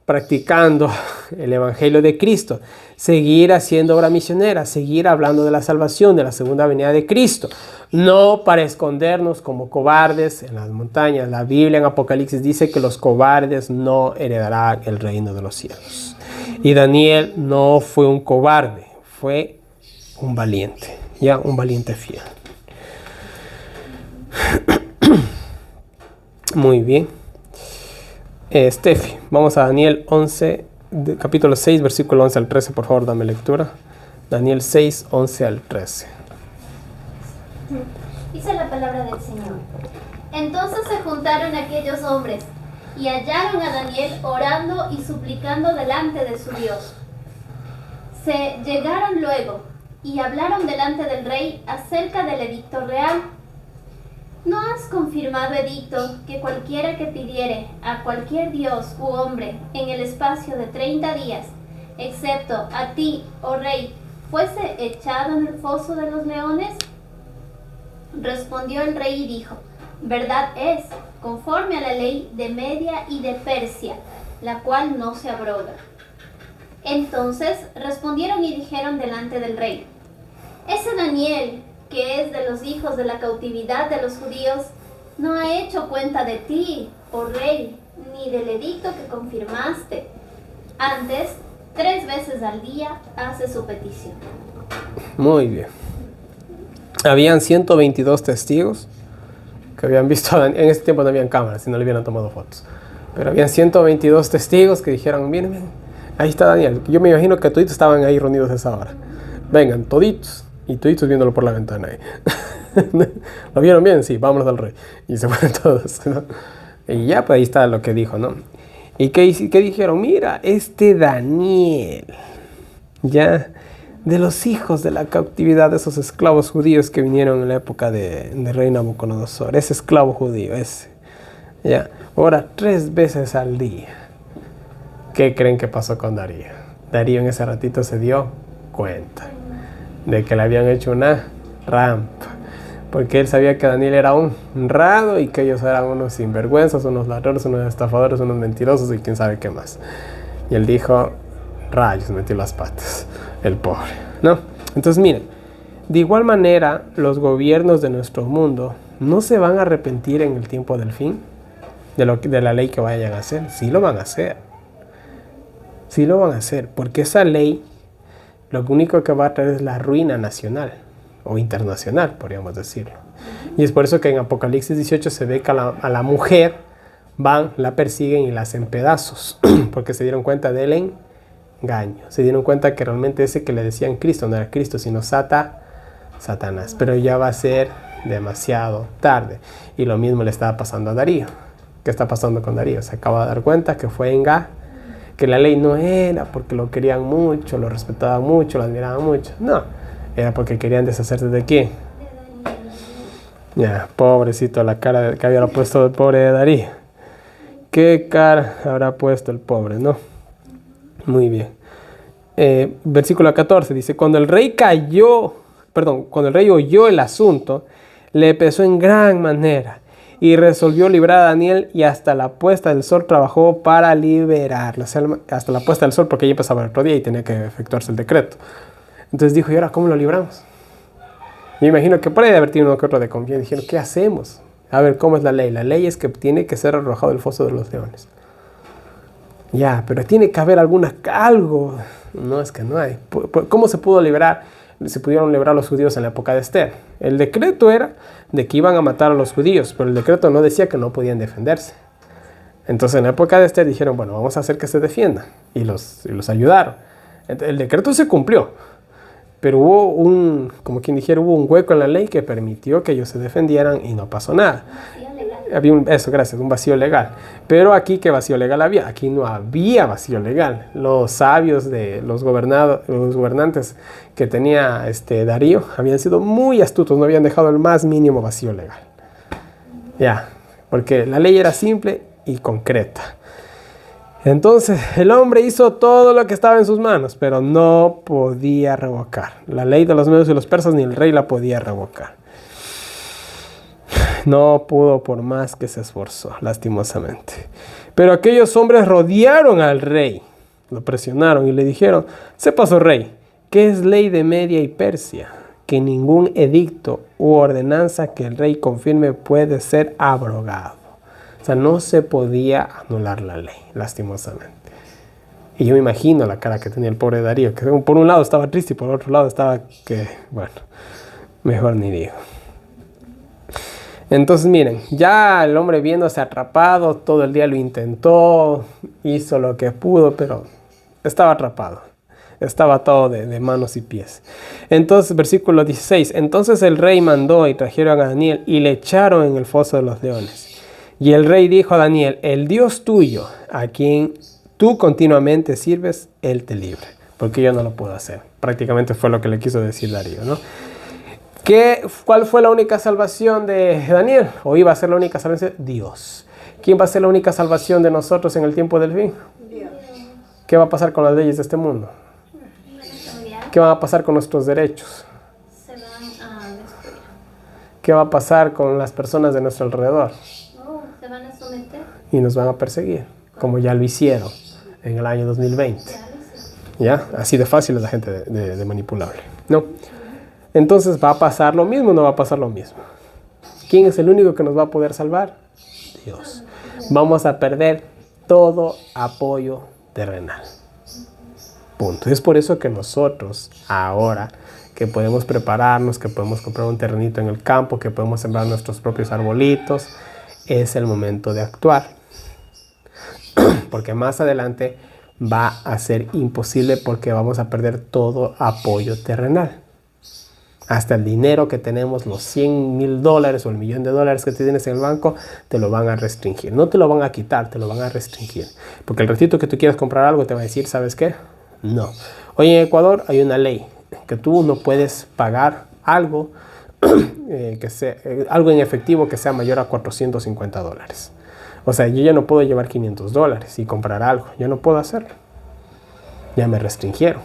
practicando el Evangelio de Cristo, seguir haciendo obra misionera, seguir hablando de la salvación, de la segunda venida de Cristo, no para escondernos como cobardes en las montañas. La Biblia en Apocalipsis dice que los cobardes no heredarán el reino de los cielos. Y Daniel no fue un cobarde, fue un valiente, ya un valiente fiel. Muy bien. Steffi, vamos a Daniel 11, capítulo 6, versículo 11 al 13, por favor, dame lectura. Daniel 6, 11 al 13. Dice la palabra del Señor: entonces se juntaron aquellos hombres y hallaron a Daniel orando y suplicando delante de su Dios. Se llegaron luego y hablaron delante del rey acerca del edicto real. ¿No has confirmado edicto que cualquiera que pidiere a cualquier dios u hombre en el espacio de 30 días, excepto a ti, oh rey, fuese echado en el foso de los leones? Respondió el rey y dijo: verdad es, conforme a la ley de Media y de Persia, la cual no se abroga. Entonces respondieron y dijeron delante del rey: ese Daniel, que es de los hijos de la cautividad de los judíos, no ha hecho cuenta de ti, oh rey, ni del edicto que confirmaste. Antes, 3 veces al día hace su petición. Muy bien. Habían 122 testigos que habían visto a Daniel. En ese tiempo no habían cámaras, si no le hubieran tomado fotos. Pero habían 122 testigos que dijeron: miren, ahí está Daniel. Yo me imagino que toditos estaban ahí reunidos a esa hora. Vengan, toditos. Y toditos viéndolo por la ventana ahí. ¿Lo vieron bien? Sí, vámonos al rey. Y se fueron todos, ¿no? Y ya, pues ahí está lo que dijo, ¿no? ¿Y qué dijeron? Mira, este Daniel, ya, de los hijos de la cautividad de esos esclavos judíos que vinieron en la época de rey Nabucodonosor, ese esclavo judío, ese, ya, ora 3 veces al día. ¿Qué creen que pasó con Darío? Darío en ese ratito se dio cuenta de que le habían hecho una rampa, porque él sabía que Daniel era un honrado y que ellos eran unos sinvergüenzas, unos ladrones, unos estafadores, unos mentirosos y quién sabe qué más. Y él dijo, rayos, metió las patas, el pobre, ¿no? Entonces miren, de igual manera los gobiernos de nuestro mundo no se van a arrepentir en el tiempo del fin de la ley que vayan a hacer. Sí lo van a hacer. Sí lo van a hacer, porque esa ley lo único que va a traer es la ruina nacional o internacional, podríamos decirlo. Y es por eso que en Apocalipsis 18 se ve que a la mujer van, la persiguen y la hacen pedazos, porque se dieron cuenta del engaño. Se dieron cuenta que realmente ese que le decían Cristo no era Cristo, sino Satanás. Pero ya va a ser demasiado tarde. Y lo mismo le estaba pasando a Darío. ¿Qué está pasando con Darío? Se acaba de dar cuenta que fue que la ley no era porque lo querían mucho, lo respetaban mucho, lo admiraban mucho. No, era porque querían deshacerse de quién. Ya, pobrecito, la cara que había puesto el pobre de Darío. ¿Qué cara habrá puesto el pobre, no? Muy bien. Versículo 14 dice, cuando el rey oyó el asunto, le pesó en gran manera y resolvió librar a Daniel, y hasta la puesta del sol trabajó para liberarlo. O sea, hasta la puesta del sol, porque ya empezaba el otro día y tenía que efectuarse el decreto. Entonces dijo, ¿y ahora cómo lo libramos? Yo imagino que por ahí de haber tenido uno que otro de confianza. Dijeron, ¿qué hacemos? A ver, ¿cómo es la ley? La ley es que tiene que ser arrojado del foso de los leones. Ya, pero tiene que haber algo. No, es que no hay. ¿Cómo se pudo liberar? Se pudieron librar los judíos en la época de Esther. El decreto era de que iban a matar a los judíos, pero el decreto no decía que no podían defenderse. Entonces en la época de Esther dijeron, bueno, vamos a hacer que se defiendan. Y los ayudaron. El decreto se cumplió, pero hubo un hueco en la ley que permitió que ellos se defendieran y no pasó nada. Había un vacío legal. Pero aquí, ¿qué vacío legal había? Aquí no había vacío legal. Los sabios de los gobernantes que tenía Darío habían sido muy astutos, no habían dejado el más mínimo vacío legal. Ya, porque la ley era simple y concreta. Entonces el hombre hizo todo lo que estaba en sus manos, pero no podía revocar. La ley de los medos y los persas ni el rey la podía revocar. No pudo por más que se esforzó, lastimosamente. Pero aquellos hombres rodearon al rey, lo presionaron y le dijeron, sepa su rey, ¿qué es ley de Media y Persia? Que ningún edicto u ordenanza que el rey confirme puede ser abrogado. O sea, no se podía anular la ley, lastimosamente. Y yo me imagino la cara que tenía el pobre Darío, que por un lado estaba triste y por otro lado estaba que, bueno, mejor ni digo. Entonces miren, ya el hombre viéndose atrapado, todo el día lo intentó, hizo lo que pudo, pero estaba atrapado. Estaba atado de manos y pies. Entonces, versículo 16, entonces el rey mandó y trajeron a Daniel y le echaron en el foso de los leones. Y el rey dijo a Daniel, el Dios tuyo, a quien tú continuamente sirves, él te libre. Porque yo no lo puedo hacer. Prácticamente fue lo que le quiso decir Darío, ¿no? ¿Cuál fue la única salvación de Daniel? ¿O iba a ser la única salvación? Dios. ¿Quién va a ser la única salvación de nosotros en el tiempo del fin? Dios. ¿Qué va a pasar con las leyes de este mundo? ¿Qué va a pasar con nuestros derechos? Se van a destruir. ¿Qué va a pasar con las personas de nuestro alrededor? Se van a someter. Y nos van a perseguir, como ya lo hicieron en el año 2020. ¿Ya? Así de fácil es la gente de manipulable, ¿no? Entonces, ¿va a pasar lo mismo o no va a pasar lo mismo? ¿Quién es el único que nos va a poder salvar? Dios. Vamos a perder todo apoyo terrenal. Punto. Es por eso que nosotros, ahora que podemos prepararnos, que podemos comprar un terrenito en el campo, que podemos sembrar nuestros propios arbolitos, es el momento de actuar. Porque más adelante va a ser imposible porque vamos a perder todo apoyo terrenal. Hasta el dinero que tenemos, los $100,000 o el $1,000,000 que tienes en el banco, te lo van a restringir. No te lo van a quitar, te lo van a restringir. Porque el ratito que tú quieras comprar algo te va a decir, ¿sabes qué? No. Hoy en Ecuador hay una ley que tú no puedes pagar algo, algo en efectivo que sea mayor a $450. O sea, yo ya no puedo llevar $500 y comprar algo. Yo no puedo hacerlo. Ya me restringieron.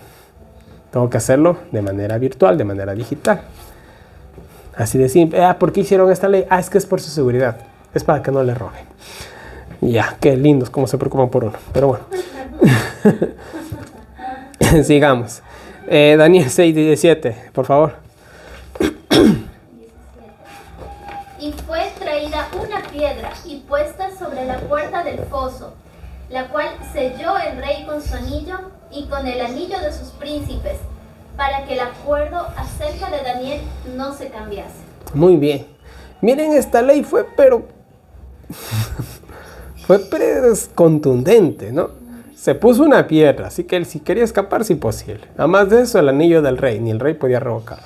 Tengo que hacerlo de manera virtual, de manera digital. Así de simple. ¿Por qué hicieron esta ley? Es que es por su seguridad. Es para que no le roben. Ya, qué lindos cómo se preocupan por uno. Pero bueno. Sigamos. Daniel 6:17, por favor. Y fue traída una piedra y puesta sobre la puerta del foso, la cual selló el rey con su anillo y con el anillo de sus príncipes, para que el acuerdo acerca de Daniel no se cambiase. Muy bien. Miren, esta ley fue contundente, ¿no? Se puso una piedra, así que él si quería escapar, es imposible. Además de eso, el anillo del rey, ni el rey podía revocar.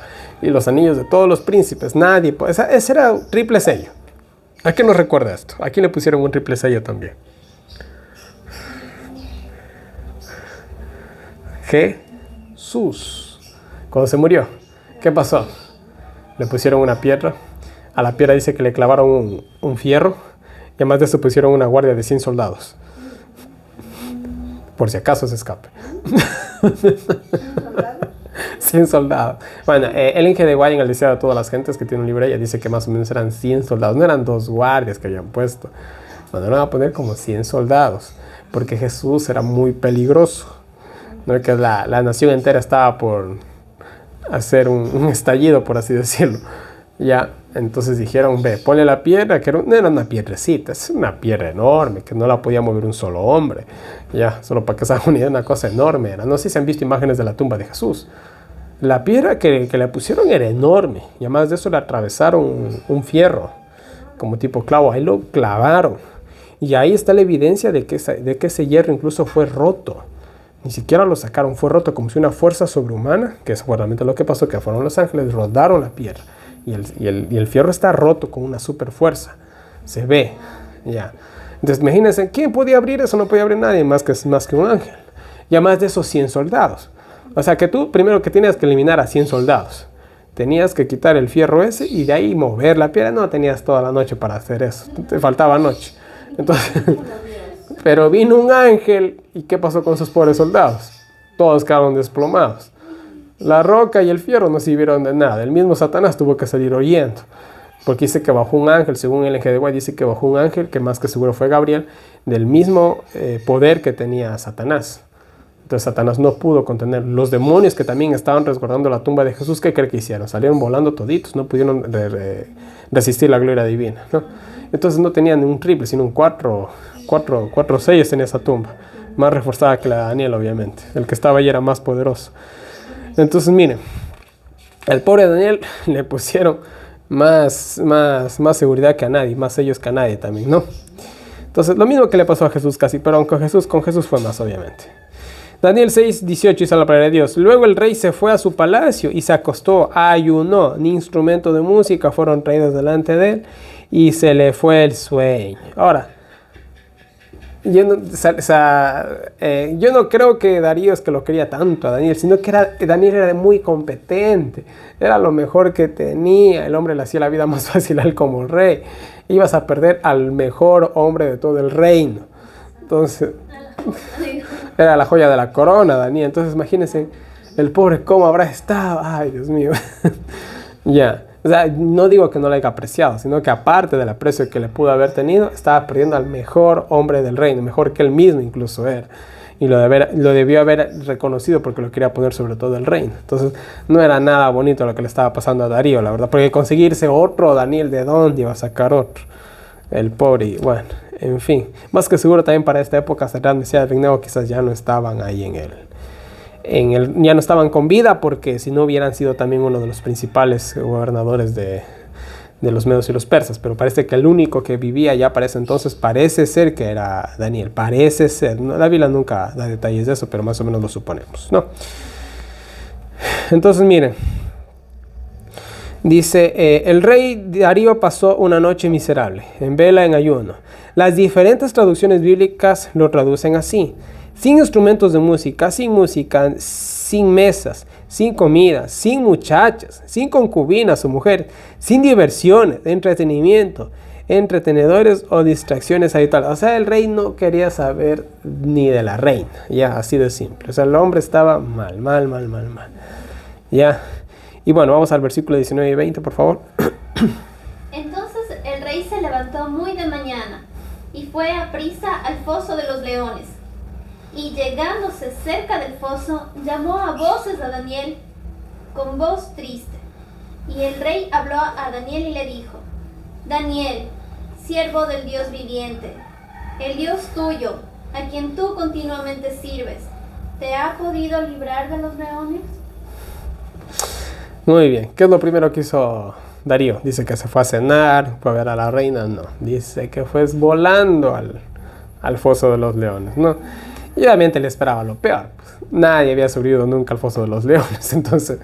Y los anillos de todos los príncipes, nadie. Ese era un triple sello. ¿A qué nos recuerda esto? Aquí le pusieron un triple sello también. Jesús. Cuando se murió, ¿qué pasó? Le pusieron una piedra. A la piedra dice que le clavaron un fierro. Y además de eso pusieron una guardia de 100 soldados. Por si acaso se escape. 100 soldados. Bueno, Ellen G. de White en el Liceo de todas las gentes que tiene un libro, ella dice que más o menos eran 100 soldados. No eran 2 guardias que habían puesto. Mandaron a poner como 100 soldados. Porque Jesús era muy peligroso. ¿No? Que la nación entera estaba por hacer un estallido, por así decirlo. Ya, entonces dijeron, ponle la piedra, que no era una piedrecita, es una piedra enorme, que no la podía mover un solo hombre. Ya, solo para que se hagan una idea, una cosa enorme era. No sé si han visto imágenes de la tumba de Jesús. La piedra que le pusieron era enorme, y además de eso le atravesaron un fierro, como tipo clavo, ahí lo clavaron. Y ahí está la evidencia de que ese hierro incluso fue roto. Ni siquiera lo sacaron, fue roto como si una fuerza sobrehumana, que es seguramente lo que pasó, que fueron los ángeles, rodaron la piedra. Y el fierro está roto con una super fuerza. Se ve. Ya. Entonces imagínense, ¿quién podía abrir eso? No podía abrir nadie más que un ángel. Y además de esos 100 soldados. O sea que tú primero que tenías que eliminar a 100 soldados. Tenías que quitar el fierro ese y de ahí mover la piedra. No tenías toda la noche para hacer eso. Te faltaba noche. Entonces, pero vino un ángel y ¿qué pasó con esos pobres soldados? Todos quedaron desplomados. La roca y el fierro no sirvieron de nada. El mismo Satanás tuvo que salir huyendo. Porque dice que bajó un ángel, según el Ellen G. de White, dice que bajó un ángel, que más que seguro fue Gabriel, del mismo poder que tenía Satanás. Entonces Satanás no pudo contener. Los demonios que también estaban resguardando la tumba de Jesús, ¿qué cree que hicieron? Salieron volando toditos, no pudieron resistir la gloria divina, ¿no? Entonces no tenían un triple, sino un cuatro sellos en esa tumba. Más reforzada que la de Daniel, obviamente. El que estaba allí era más poderoso. Entonces miren, al pobre Daniel le pusieron más seguridad que a nadie, más sellos que a nadie también, ¿no? Entonces lo mismo que le pasó a Jesús casi, pero con Jesús fue más, obviamente. Daniel 6:18 dice la palabra de Dios. Luego el rey se fue a su palacio y se acostó, ayunó, ni instrumento de música fueron traídos delante de él y se le fue el sueño. Ahora, yo no creo que Darío es que lo quería tanto a Daniel, sino que Daniel era muy competente, era lo mejor que tenía, el hombre le hacía la vida más fácil a él como rey. Ibas a perder al mejor hombre de todo el reino. Entonces, era la joya de la corona, Daniel. Entonces, imagínense, el pobre cómo habrá estado. Ay, Dios mío. Ya. O sea, no digo que no lo haya apreciado, sino que aparte del aprecio que le pudo haber tenido, estaba perdiendo al mejor hombre del reino, mejor que él mismo incluso era. Y lo debió haber reconocido porque lo quería poner sobre todo el reino. Entonces, no era nada bonito lo que le estaba pasando a Darío, la verdad. Porque conseguirse otro Daniel, ¿de dónde iba a sacar otro? El pobre, y bueno, en fin. Más que seguro también para esta época, Sadrach, Mesías y Abednego quizás ya no estaban ahí ya no estaban con vida, porque si no hubieran sido también uno de los principales gobernadores de los medos y los persas, pero parece que el único que vivía ya para ese entonces parece ser que era Daniel, parece ser, la Biblia nunca da detalles de eso, pero más o menos lo suponemos, ¿no? Entonces miren, dice, el rey Darío pasó una noche miserable, en vela, en ayuno. Las diferentes traducciones bíblicas lo traducen así: sin instrumentos de música, sin mesas, sin comida, sin muchachas, sin concubinas o mujeres, sin diversiones, entretenimiento, entretenedores o distracciones habituales. O sea, el rey no quería saber ni de la reina, ya, así de simple. O sea, el hombre estaba mal. Ya. Y bueno, vamos al versículo 19 y 20, por favor. Entonces el rey se levantó muy de mañana y fue aprisa al foso de los leones. Y llegándose cerca del foso, llamó a voces a Daniel con voz triste. Y el rey habló a Daniel y le dijo: Daniel, siervo del Dios viviente, el Dios tuyo, a quien tú continuamente sirves, ¿te ha podido librar de los leones? Muy bien. ¿Qué es lo primero que hizo Darío? Dice que se fue a cenar, fue a ver a la reina. No, dice que fue volando al foso de los leones, ¿no? Y obviamente le esperaba lo peor. Pues, nadie había subido nunca al foso de los leones. Entonces,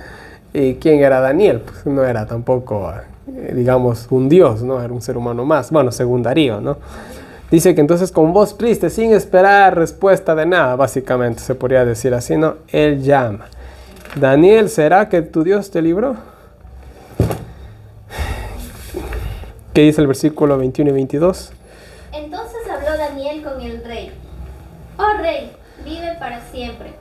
¿y quién era Daniel? Pues no era tampoco, digamos, un dios, ¿no? Era un ser humano más. Bueno, según Darío, ¿no? Dice que entonces con voz triste, sin esperar respuesta de nada, básicamente se podría decir así, ¿no? Él llama: Daniel, ¿será que tu Dios te libró? ¿Qué dice el versículo 21 y 22? Entonces habló Daniel con el rey: Oh rey, vive para siempre.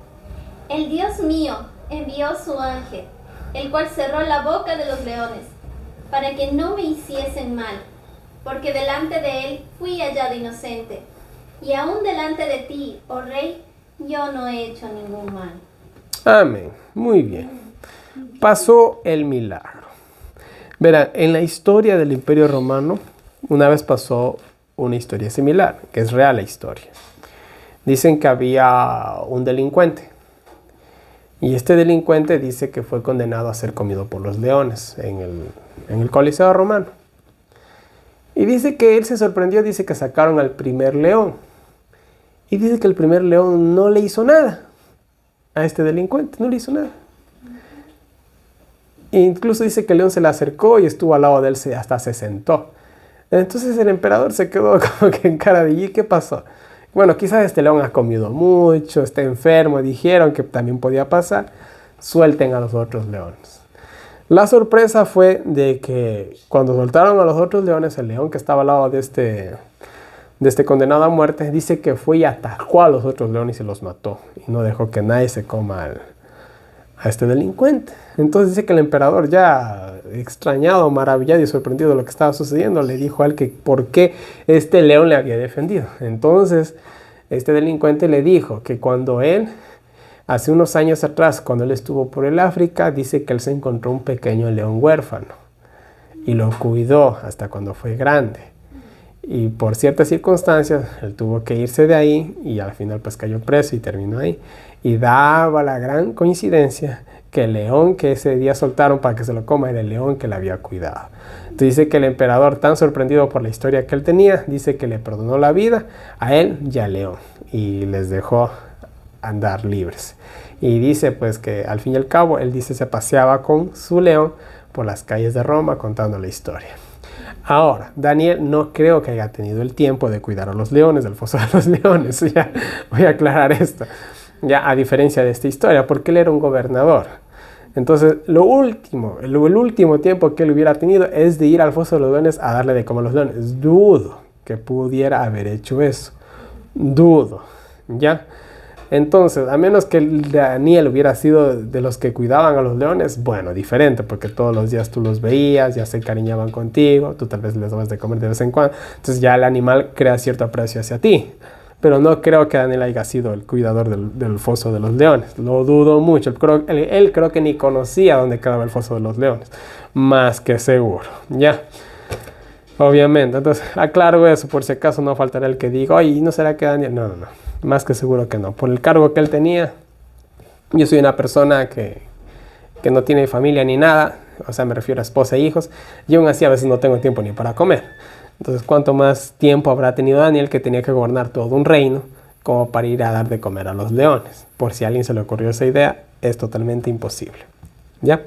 El Dios mío envió su ángel, el cual cerró la boca de los leones, para que no me hiciesen mal, porque delante de él fui hallado inocente, y aún delante de ti, oh rey, yo no he hecho ningún mal. Amén. Muy bien. Pasó el milagro. Verán, en la historia del Imperio Romano, una vez pasó una historia similar, que es real la historia. Dicen que había un delincuente. Y este delincuente dice que fue condenado a ser comido por los leones en el Coliseo romano. Y dice que él se sorprendió, dice que sacaron al primer león. Y dice que el primer león no le hizo nada a este delincuente, no le hizo nada. E incluso dice que el león se le acercó y estuvo al lado de él, hasta se sentó. Entonces el emperador se quedó como que en cara de ¿y qué pasó? Bueno, quizás este león ha comido mucho, está enfermo, dijeron que también podía pasar, suelten a los otros leones. La sorpresa fue de que cuando soltaron a los otros leones, el león que estaba al lado de este condenado a muerte, dice que fue y atacó a los otros leones y los mató. Y no dejó que nadie se coma a este delincuente. Entonces dice que el emperador, ya extrañado, maravillado y sorprendido de lo que estaba sucediendo, le dijo a él que por qué este león le había defendido. Entonces este delincuente le dijo que cuando él, hace unos años atrás, cuando él estuvo por el África, dice que él se encontró un pequeño león huérfano y lo cuidó hasta cuando fue grande. Y por ciertas circunstancias, él tuvo que irse de ahí y al final pues cayó preso y terminó ahí. Y daba la gran coincidencia que el león que ese día soltaron para que se lo coma era el león que le había cuidado. Entonces dice que el emperador, tan sorprendido por la historia que él tenía, dice que le perdonó la vida a él y al león y les dejó andar libres. Y dice pues que al fin y al cabo, él dice se paseaba con su león por las calles de Roma contando la historia. Ahora, Daniel no creo que haya tenido el tiempo de cuidar a los leones del foso de los leones. Ya voy a aclarar esto. Ya a diferencia de esta historia, porque él era un gobernador. Entonces, el último tiempo que él hubiera tenido es de ir al foso de los leones a darle de comer a los leones. Dudo que pudiera haber hecho eso. Dudo. ¿Ya? Entonces, a menos que Daniel hubiera sido de los que cuidaban a los leones, bueno, diferente, porque todos los días tú los veías, ya se encariñaban contigo, tú tal vez les dabas de comer de vez en cuando, entonces ya el animal crea cierto aprecio hacia ti. Pero no creo que Daniel haya sido el cuidador del foso de los leones, lo dudo mucho. Él creo que ni conocía dónde quedaba el foso de los leones, más que seguro, ¿ya? Obviamente, entonces aclaro eso por si acaso no faltará el que diga, oye, ¿no será que Daniel? No. Más que seguro que no. Por el cargo que él tenía, yo soy una persona que no tiene familia ni nada, o sea, me refiero a esposa e hijos, y aún así a veces no tengo tiempo ni para comer. Entonces, ¿cuánto más tiempo habrá tenido Daniel, que tenía que gobernar todo un reino como para ir a dar de comer a los leones? Por si a alguien se le ocurrió esa idea, es totalmente imposible. ¿Ya?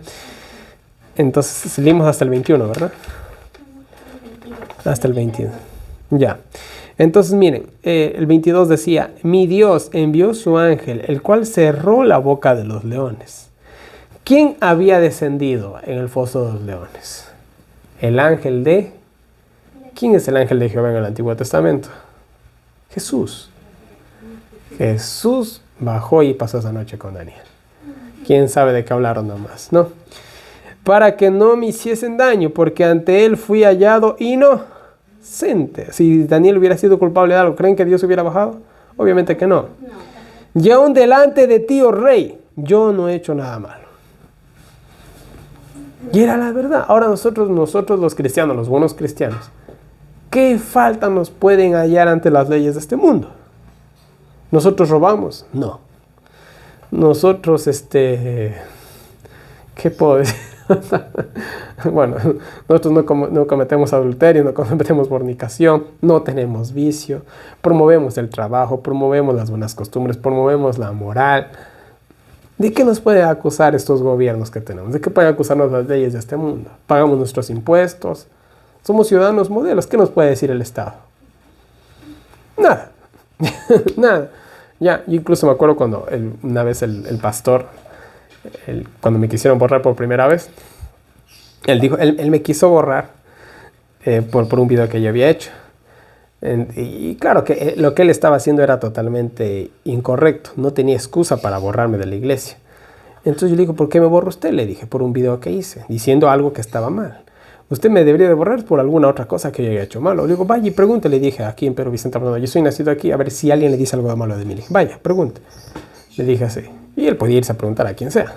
Entonces, salimos hasta el 21, ¿verdad? Hasta el 22. Ya. Entonces miren, el 22 decía, mi Dios envió su ángel, el cual cerró la boca de los leones. ¿Quién había descendido en el foso de los leones? El ángel de ¿Quién es el ángel de Jehová en el Antiguo Testamento? Jesús. Jesús bajó y pasó esa noche con Daniel. ¿Quién sabe de qué hablaron nomás, no? Para que no me hiciesen daño, porque ante él fui hallado inocente. Si Daniel hubiera sido culpable de algo, ¿creen que Dios hubiera bajado? Obviamente que no. Y aún delante de ti, oh rey, yo no he hecho nada malo. Y era la verdad. Ahora nosotros los cristianos, los buenos cristianos, ¿qué falta nos pueden hallar ante las leyes de este mundo? ¿Nosotros robamos? No. Nosotros, ¿qué puedo decir? Bueno, nosotros no cometemos adulterio, no cometemos fornicación, no tenemos vicio, promovemos el trabajo, promovemos las buenas costumbres, promovemos la moral. ¿De qué nos puede acusar estos gobiernos que tenemos? ¿De qué pueden acusarnos las leyes de este mundo? Pagamos nuestros impuestos, somos ciudadanos modelos. ¿Qué nos puede decir el Estado? Nada. Nada. Ya, yo incluso me acuerdo cuando una vez el pastor, cuando me quisieron borrar por primera vez, él me quiso borrar por un video que yo había hecho. Y claro que lo que él estaba haciendo era totalmente incorrecto. No tenía excusa para borrarme de la iglesia. Entonces yo le digo, ¿por qué me borra usted? Le dije, por un video que hice, diciendo algo que estaba mal. Usted me debería de borrar por alguna otra cosa que yo haya hecho malo. Le digo, vaya y pregúntele, le dije aquí en Perú, Vicente Arnoldo, yo soy nacido aquí, a ver si alguien le dice algo de malo de mí. Le dije, vaya, pregunte. Le dije así. Y él podía irse a preguntar a quien sea.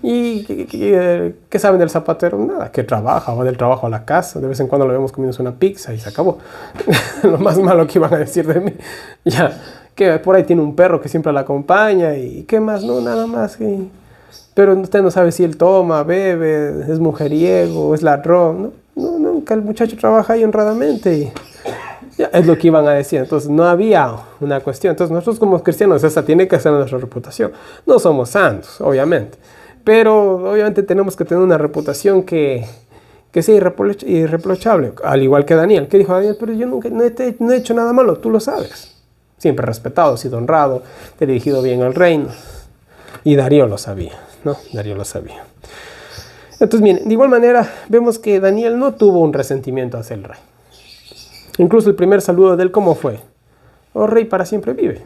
¿Y qué saben del zapatero? Nada, que trabaja, va del trabajo a la casa, de vez en cuando lo vemos comiéndose una pizza y se acabó. Lo más malo que iban a decir de mí. Ya, que por ahí tiene un perro que siempre la acompaña y ¿qué más? No, nada más. Pero usted no sabe si él toma, bebe, es mujeriego, es ladrón. No, que el muchacho trabaja ahí honradamente y ya, es lo que iban a decir. Entonces no había una cuestión. Entonces nosotros como cristianos, esa tiene que ser nuestra reputación. No somos santos, obviamente. Pero obviamente tenemos que tener una reputación que sea irreprochable. Al igual que Daniel. ¿Qué dijo Daniel? Pero yo nunca no he hecho nada malo, tú lo sabes. Siempre respetado, sido honrado, dirigido bien al reino. Y Darío lo sabía, ¿no? Darío lo sabía. Entonces, bien, de igual manera, vemos que Daniel no tuvo un resentimiento hacia el rey. Incluso el primer saludo de él, ¿cómo fue? Oh, rey, para siempre vive.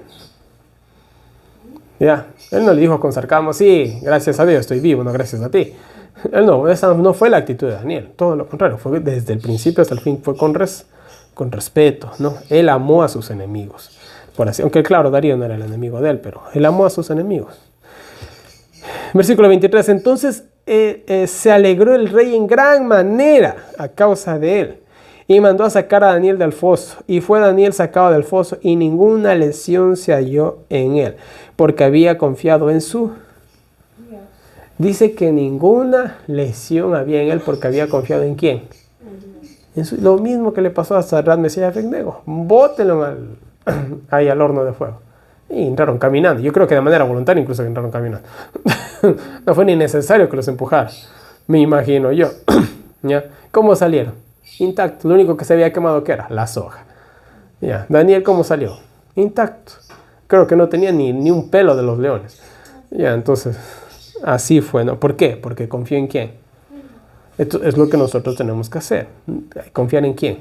Ya, él no le dijo con sarcasmo, sí, gracias a Dios estoy vivo, no gracias a ti. Él no, esa no fue la actitud de Daniel, todo lo contrario, fue desde el principio hasta el fin, fue con respeto, ¿no? Él amó a sus enemigos, por así, aunque claro, Darío no era el enemigo de él, pero él amó a sus enemigos. Versículo 23, entonces se alegró el rey en gran manera a causa de él, y mandó a sacar a Daniel del foso. Y fue Daniel sacado del foso, y ninguna lesión se halló en él, porque había confiado en su Dios. Dice que ninguna lesión había en él, porque había confiado en ¿quién? Lo mismo que le pasó a Sadrach, Mesías y Abednego. Bótenlo ahí al horno de fuego. Y entraron caminando. Yo creo que de manera voluntaria incluso que entraron caminando. No fue ni necesario que los empujara. Me imagino yo. ¿Ya? ¿Cómo salieron? Intacto. Lo único que se había quemado, ¿qué era? La soga. ¿Ya? Daniel, ¿cómo salió? Intacto. Creo que no tenía ni un pelo de los leones. Ya, entonces, así fue, ¿no? ¿Por qué? Porque confió en quién. Esto es lo que nosotros tenemos que hacer. ¿Confiar en quién?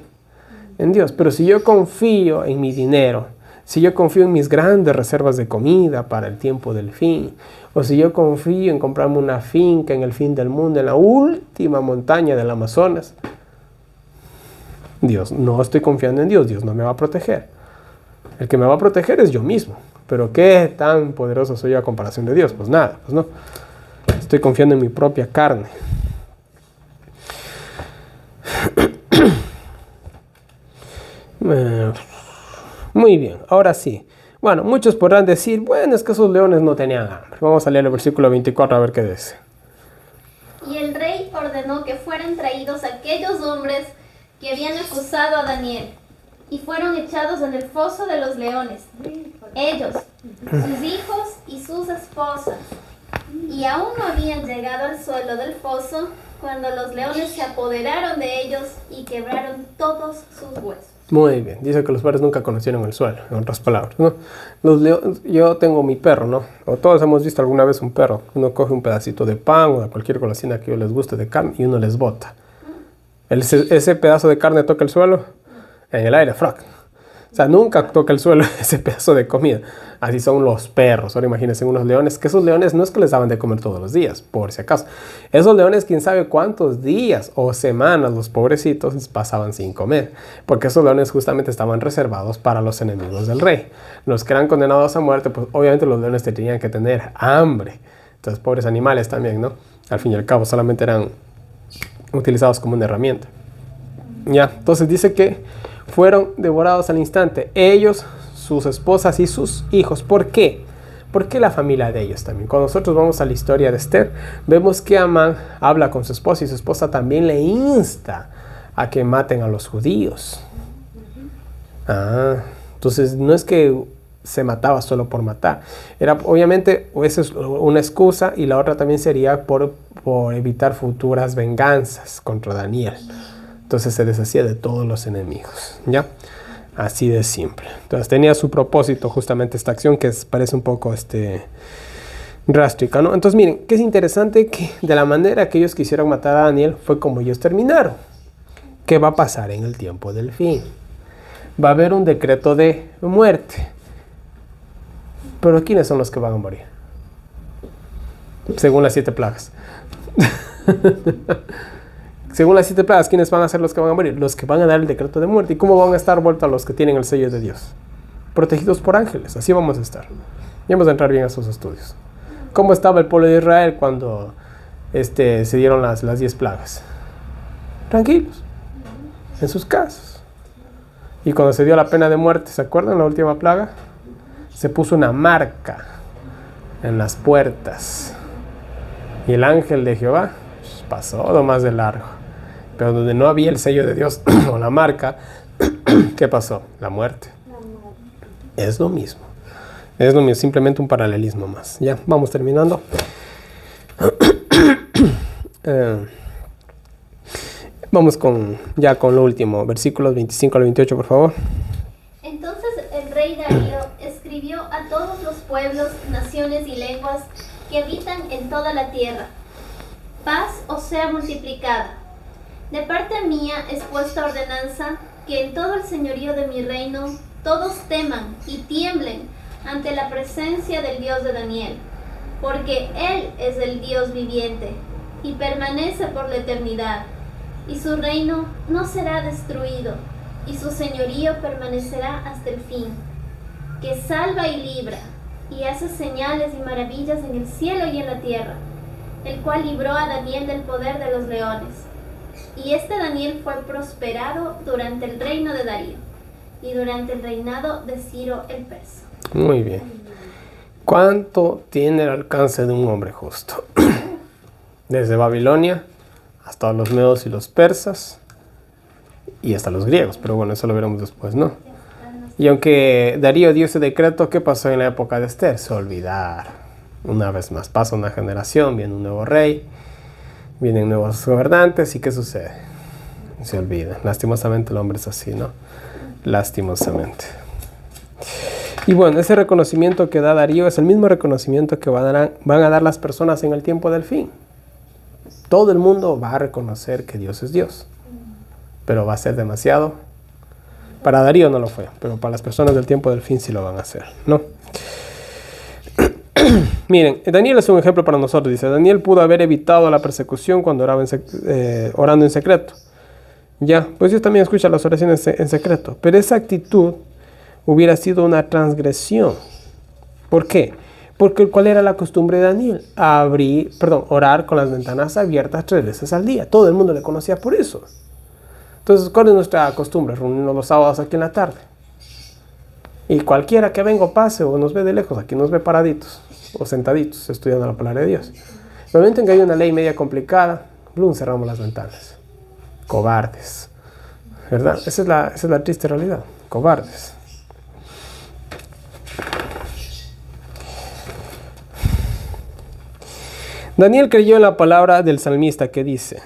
En Dios. Pero si yo confío en mi dinero, si yo confío en mis grandes reservas de comida para el tiempo del fin, o si yo confío en comprarme una finca en el fin del mundo, en la última montaña del Amazonas, Dios, no estoy confiando en Dios, Dios no me va a proteger. El que me va a proteger es yo mismo. Pero ¿qué tan poderoso soy yo a comparación de Dios? Pues nada, pues no. Estoy confiando en mi propia carne. Muy bien, ahora sí. Bueno, muchos podrán decir, bueno, es que esos leones no tenían hambre. Vamos a leer el versículo 24 a ver qué dice. Y el rey ordenó que fueran traídos aquellos hombres que habían acusado a Daniel, y fueron echados en el foso de los leones, ellos, sus hijos y sus esposas, y aún no habían llegado al suelo del foso cuando los leones se apoderaron de ellos y quebraron todos sus huesos. Muy bien, dice que los padres nunca conocieron el suelo, en otras palabras, ¿no? Yo tengo mi perro, ¿no? O todos hemos visto alguna vez un perro. Uno coge un pedacito de pan o de cualquier golosina que les guste de carne y uno les bota. ¿Ese pedazo de carne toca el suelo? en el aire, frac. O sea, nunca toca el suelo ese pedazo de comida. Así son los perros. Ahora imagínense unos leones, que esos leones no es que les daban de comer todos los días, por si acaso. Esos leones, quién sabe cuántos días o semanas los pobrecitos pasaban sin comer. Porque esos leones justamente estaban reservados para los enemigos del rey. Los que eran condenados a muerte, pues obviamente los leones tenían que tener hambre. Entonces, pobres animales también, ¿no? Al fin y al cabo, solamente eran utilizados como una herramienta. Ya, entonces dice que fueron devorados al instante, ellos, sus esposas y sus hijos. ¿Por qué? Porque la familia de ellos también. Cuando nosotros vamos a la historia de Esther, vemos que Amán habla con su esposa y su esposa también le insta a que maten a los judíos. Entonces no es que se mataba solo por matar. Era obviamente, esa es una excusa, y la otra también sería por evitar futuras venganzas contra Daniel. Entonces se deshacía de todos los enemigos, ¿ya? Así de simple. Entonces tenía su propósito justamente esta acción, que parece un poco drástica, ¿no? Entonces miren, que es interesante que de la manera que ellos quisieron matar a Daniel fue como ellos terminaron. ¿Qué va a pasar en el tiempo del fin? Va a haber un decreto de muerte. Pero ¿quiénes son los que van a morir? Según las 7 plagas. Según las 7 plagas, ¿quiénes van a ser los que van a morir? Los que van a dar el decreto de muerte. ¿Y cómo van a estar vueltos los que tienen el sello de Dios? Protegidos por ángeles. Así vamos a estar. Y vamos a entrar bien a esos estudios. ¿Cómo estaba el pueblo de Israel cuando se dieron las 10 plagas? Tranquilos. En sus casas. Y cuando se dio la pena de muerte, ¿se acuerdan la última plaga? Se puso una marca en las puertas. Y el ángel de Jehová pasó lo más de largo. Pero donde no había el sello de Dios o la marca, ¿qué pasó? La muerte. Es lo mismo. Es lo mismo, simplemente un paralelismo más. Ya, vamos terminando. Vamos con lo último. Versículos 25 al 28, por favor. Entonces el rey Darío escribió a todos los pueblos, naciones y lenguas que habitan en toda la tierra: paz os sea multiplicada. De parte mía es puesta ordenanza que en todo el señorío de mi reino todos teman y tiemblen ante la presencia del Dios de Daniel, porque Él es el Dios viviente y permanece por la eternidad, y su reino no será destruido, y su señorío permanecerá hasta el fin, que salva y libra, y hace señales y maravillas en el cielo y en la tierra, el cual libró a Daniel del poder de los leones. Y Daniel fue prosperado durante el reino de Darío y durante el reinado de Ciro el persa. Muy bien. ¿Cuánto tiene el alcance de un hombre justo? Desde Babilonia hasta los medos y los persas y hasta los griegos, pero bueno, eso lo veremos después, ¿no? Y aunque Darío dio ese decreto, ¿qué pasó en la época de Esther? Se olvidaron. Una vez más pasa una generación, viene un nuevo rey, vienen nuevos gobernantes, ¿y qué sucede? Se olvidan. Lastimosamente el hombre es así, ¿no? Lastimosamente. Y bueno, ese reconocimiento que da Darío es el mismo reconocimiento que van a dar las personas en el tiempo del fin. Todo el mundo va a reconocer que Dios es Dios, pero va a ser demasiado. Para Darío no lo fue, pero para las personas del tiempo del fin sí lo van a hacer, ¿no? Miren, Daniel es un ejemplo para nosotros. Dice, Daniel pudo haber evitado la persecución cuando oraba orando en secreto. Ya, pues Dios también escucha las oraciones en secreto. Pero esa actitud hubiera sido una transgresión. ¿Por qué? Porque ¿cuál era la costumbre de Daniel? Orar con las ventanas abiertas 3 veces al día. Todo el mundo le conocía por eso. Entonces, ¿cuál es nuestra costumbre? Reunirnos los sábados aquí en la tarde. Y cualquiera que venga o pase o nos ve de lejos, aquí nos ve paraditos o sentaditos estudiando la palabra de Dios. En el momento en que hay una ley media complicada, cerramos las ventanas. Cobardes. ¿Verdad? Esa es la triste realidad. Cobardes. Daniel creyó en la palabra del salmista que dice: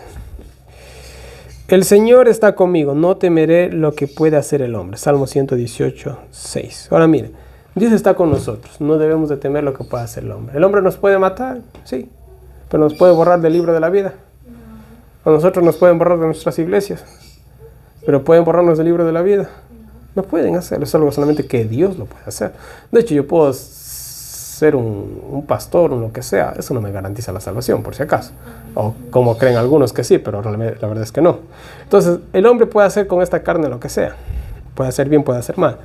el Señor está conmigo, no temeré lo que puede hacer el hombre. Salmo 118, 6. Ahora miren, Dios está con nosotros, no debemos de temer lo que pueda hacer el hombre. ¿El hombre nos puede matar? Sí, pero nos puede borrar del libro de la vida. A nosotros nos pueden borrar de nuestras iglesias. Pero ¿pueden borrarnos del libro de la vida? No pueden hacerlo, es algo solamente que Dios lo puede hacer. De hecho, yo puedo ser un pastor o lo que sea, eso no me garantiza la salvación, por si acaso. O como creen algunos que sí, pero realmente la verdad es que no. Entonces, el hombre puede hacer con esta carne lo que sea. Puede hacer bien, puede hacer mal.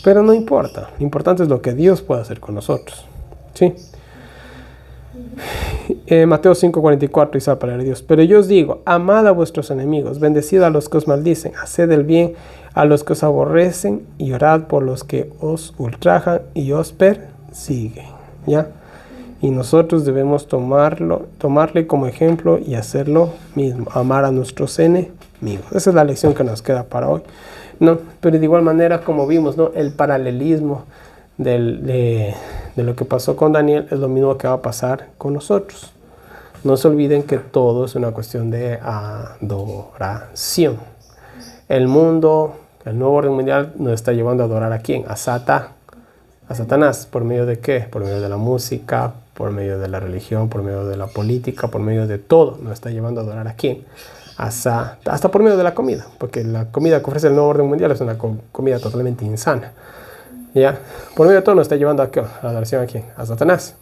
Pero no importa. Lo importante es lo que Dios puede hacer con nosotros. ¿Sí? Mateo 5:44 dice la palabra de Dios. Pero yo os digo, amad a vuestros enemigos, bendecid a los que os maldicen, haced el bien a los que os aborrecen y orad por los que os ultrajan y os persiguen. ¿Ya? Y nosotros debemos tomarle como ejemplo y hacer lo mismo, amar a nuestros enemigos. Esa es la lección que nos queda para hoy, ¿no? Pero de igual manera, como vimos, ¿no? El paralelismo de lo que pasó con Daniel es lo mismo que va a pasar con nosotros. No se olviden que todo es una cuestión de adoración. El mundo, el nuevo orden mundial nos está llevando a adorar ¿a quién? A Satanás. ¿Por medio de qué? Por medio de la música, por medio de la religión, por medio de la política, por medio de todo. Nos está llevando a adorar ¿a quién? Hasta por medio de la comida, porque la comida que ofrece el nuevo orden mundial es una comida totalmente insana. ¿Ya? Por medio de todo nos está llevando a qué? A la adoración ¿a quién? A Satanás.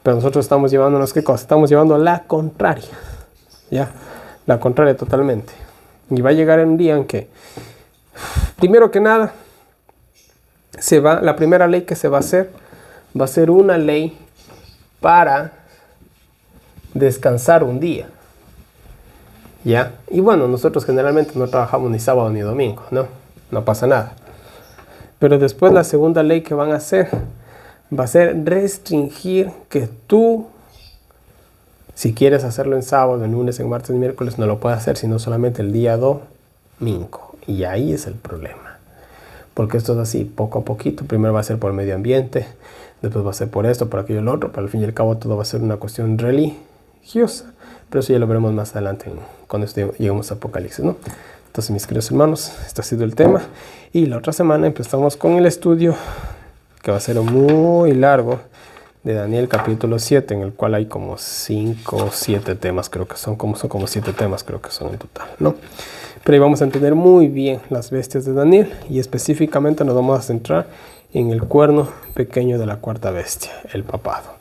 Pero nosotros estamos llevándonos ¿qué cosa? Estamos llevando la contraria. ¿Ya? La contraria totalmente. Y va a llegar un día en que, primero que nada, la primera ley que se va a hacer, va a ser una ley para descansar un día. ¿Ya? Y bueno, nosotros generalmente no trabajamos ni sábado ni domingo, ¿no? No pasa nada. Pero después la segunda ley que van a hacer va a ser restringir que tú, si quieres hacerlo en sábado, en lunes, en martes, en miércoles, no lo puedes hacer, sino solamente el día domingo. Y ahí es el problema. Porque esto es así, poco a poquito. Primero va a ser por el medio ambiente, después va a ser por esto, por aquello, lo otro. Pero al fin y al cabo todo va a ser una cuestión religiosa. Pero eso ya lo veremos más adelante cuando lleguemos a Apocalipsis, ¿no? Entonces, mis queridos hermanos, este ha sido el tema. Y la otra semana empezamos con el estudio, que va a ser muy largo, de Daniel capítulo 7, en el cual hay como 5 o 7 temas, creo que son como 7 temas, creo que son en total, ¿no? Pero ahí vamos a entender muy bien las bestias de Daniel y específicamente nos vamos a centrar en el cuerno pequeño de la cuarta bestia, el papado.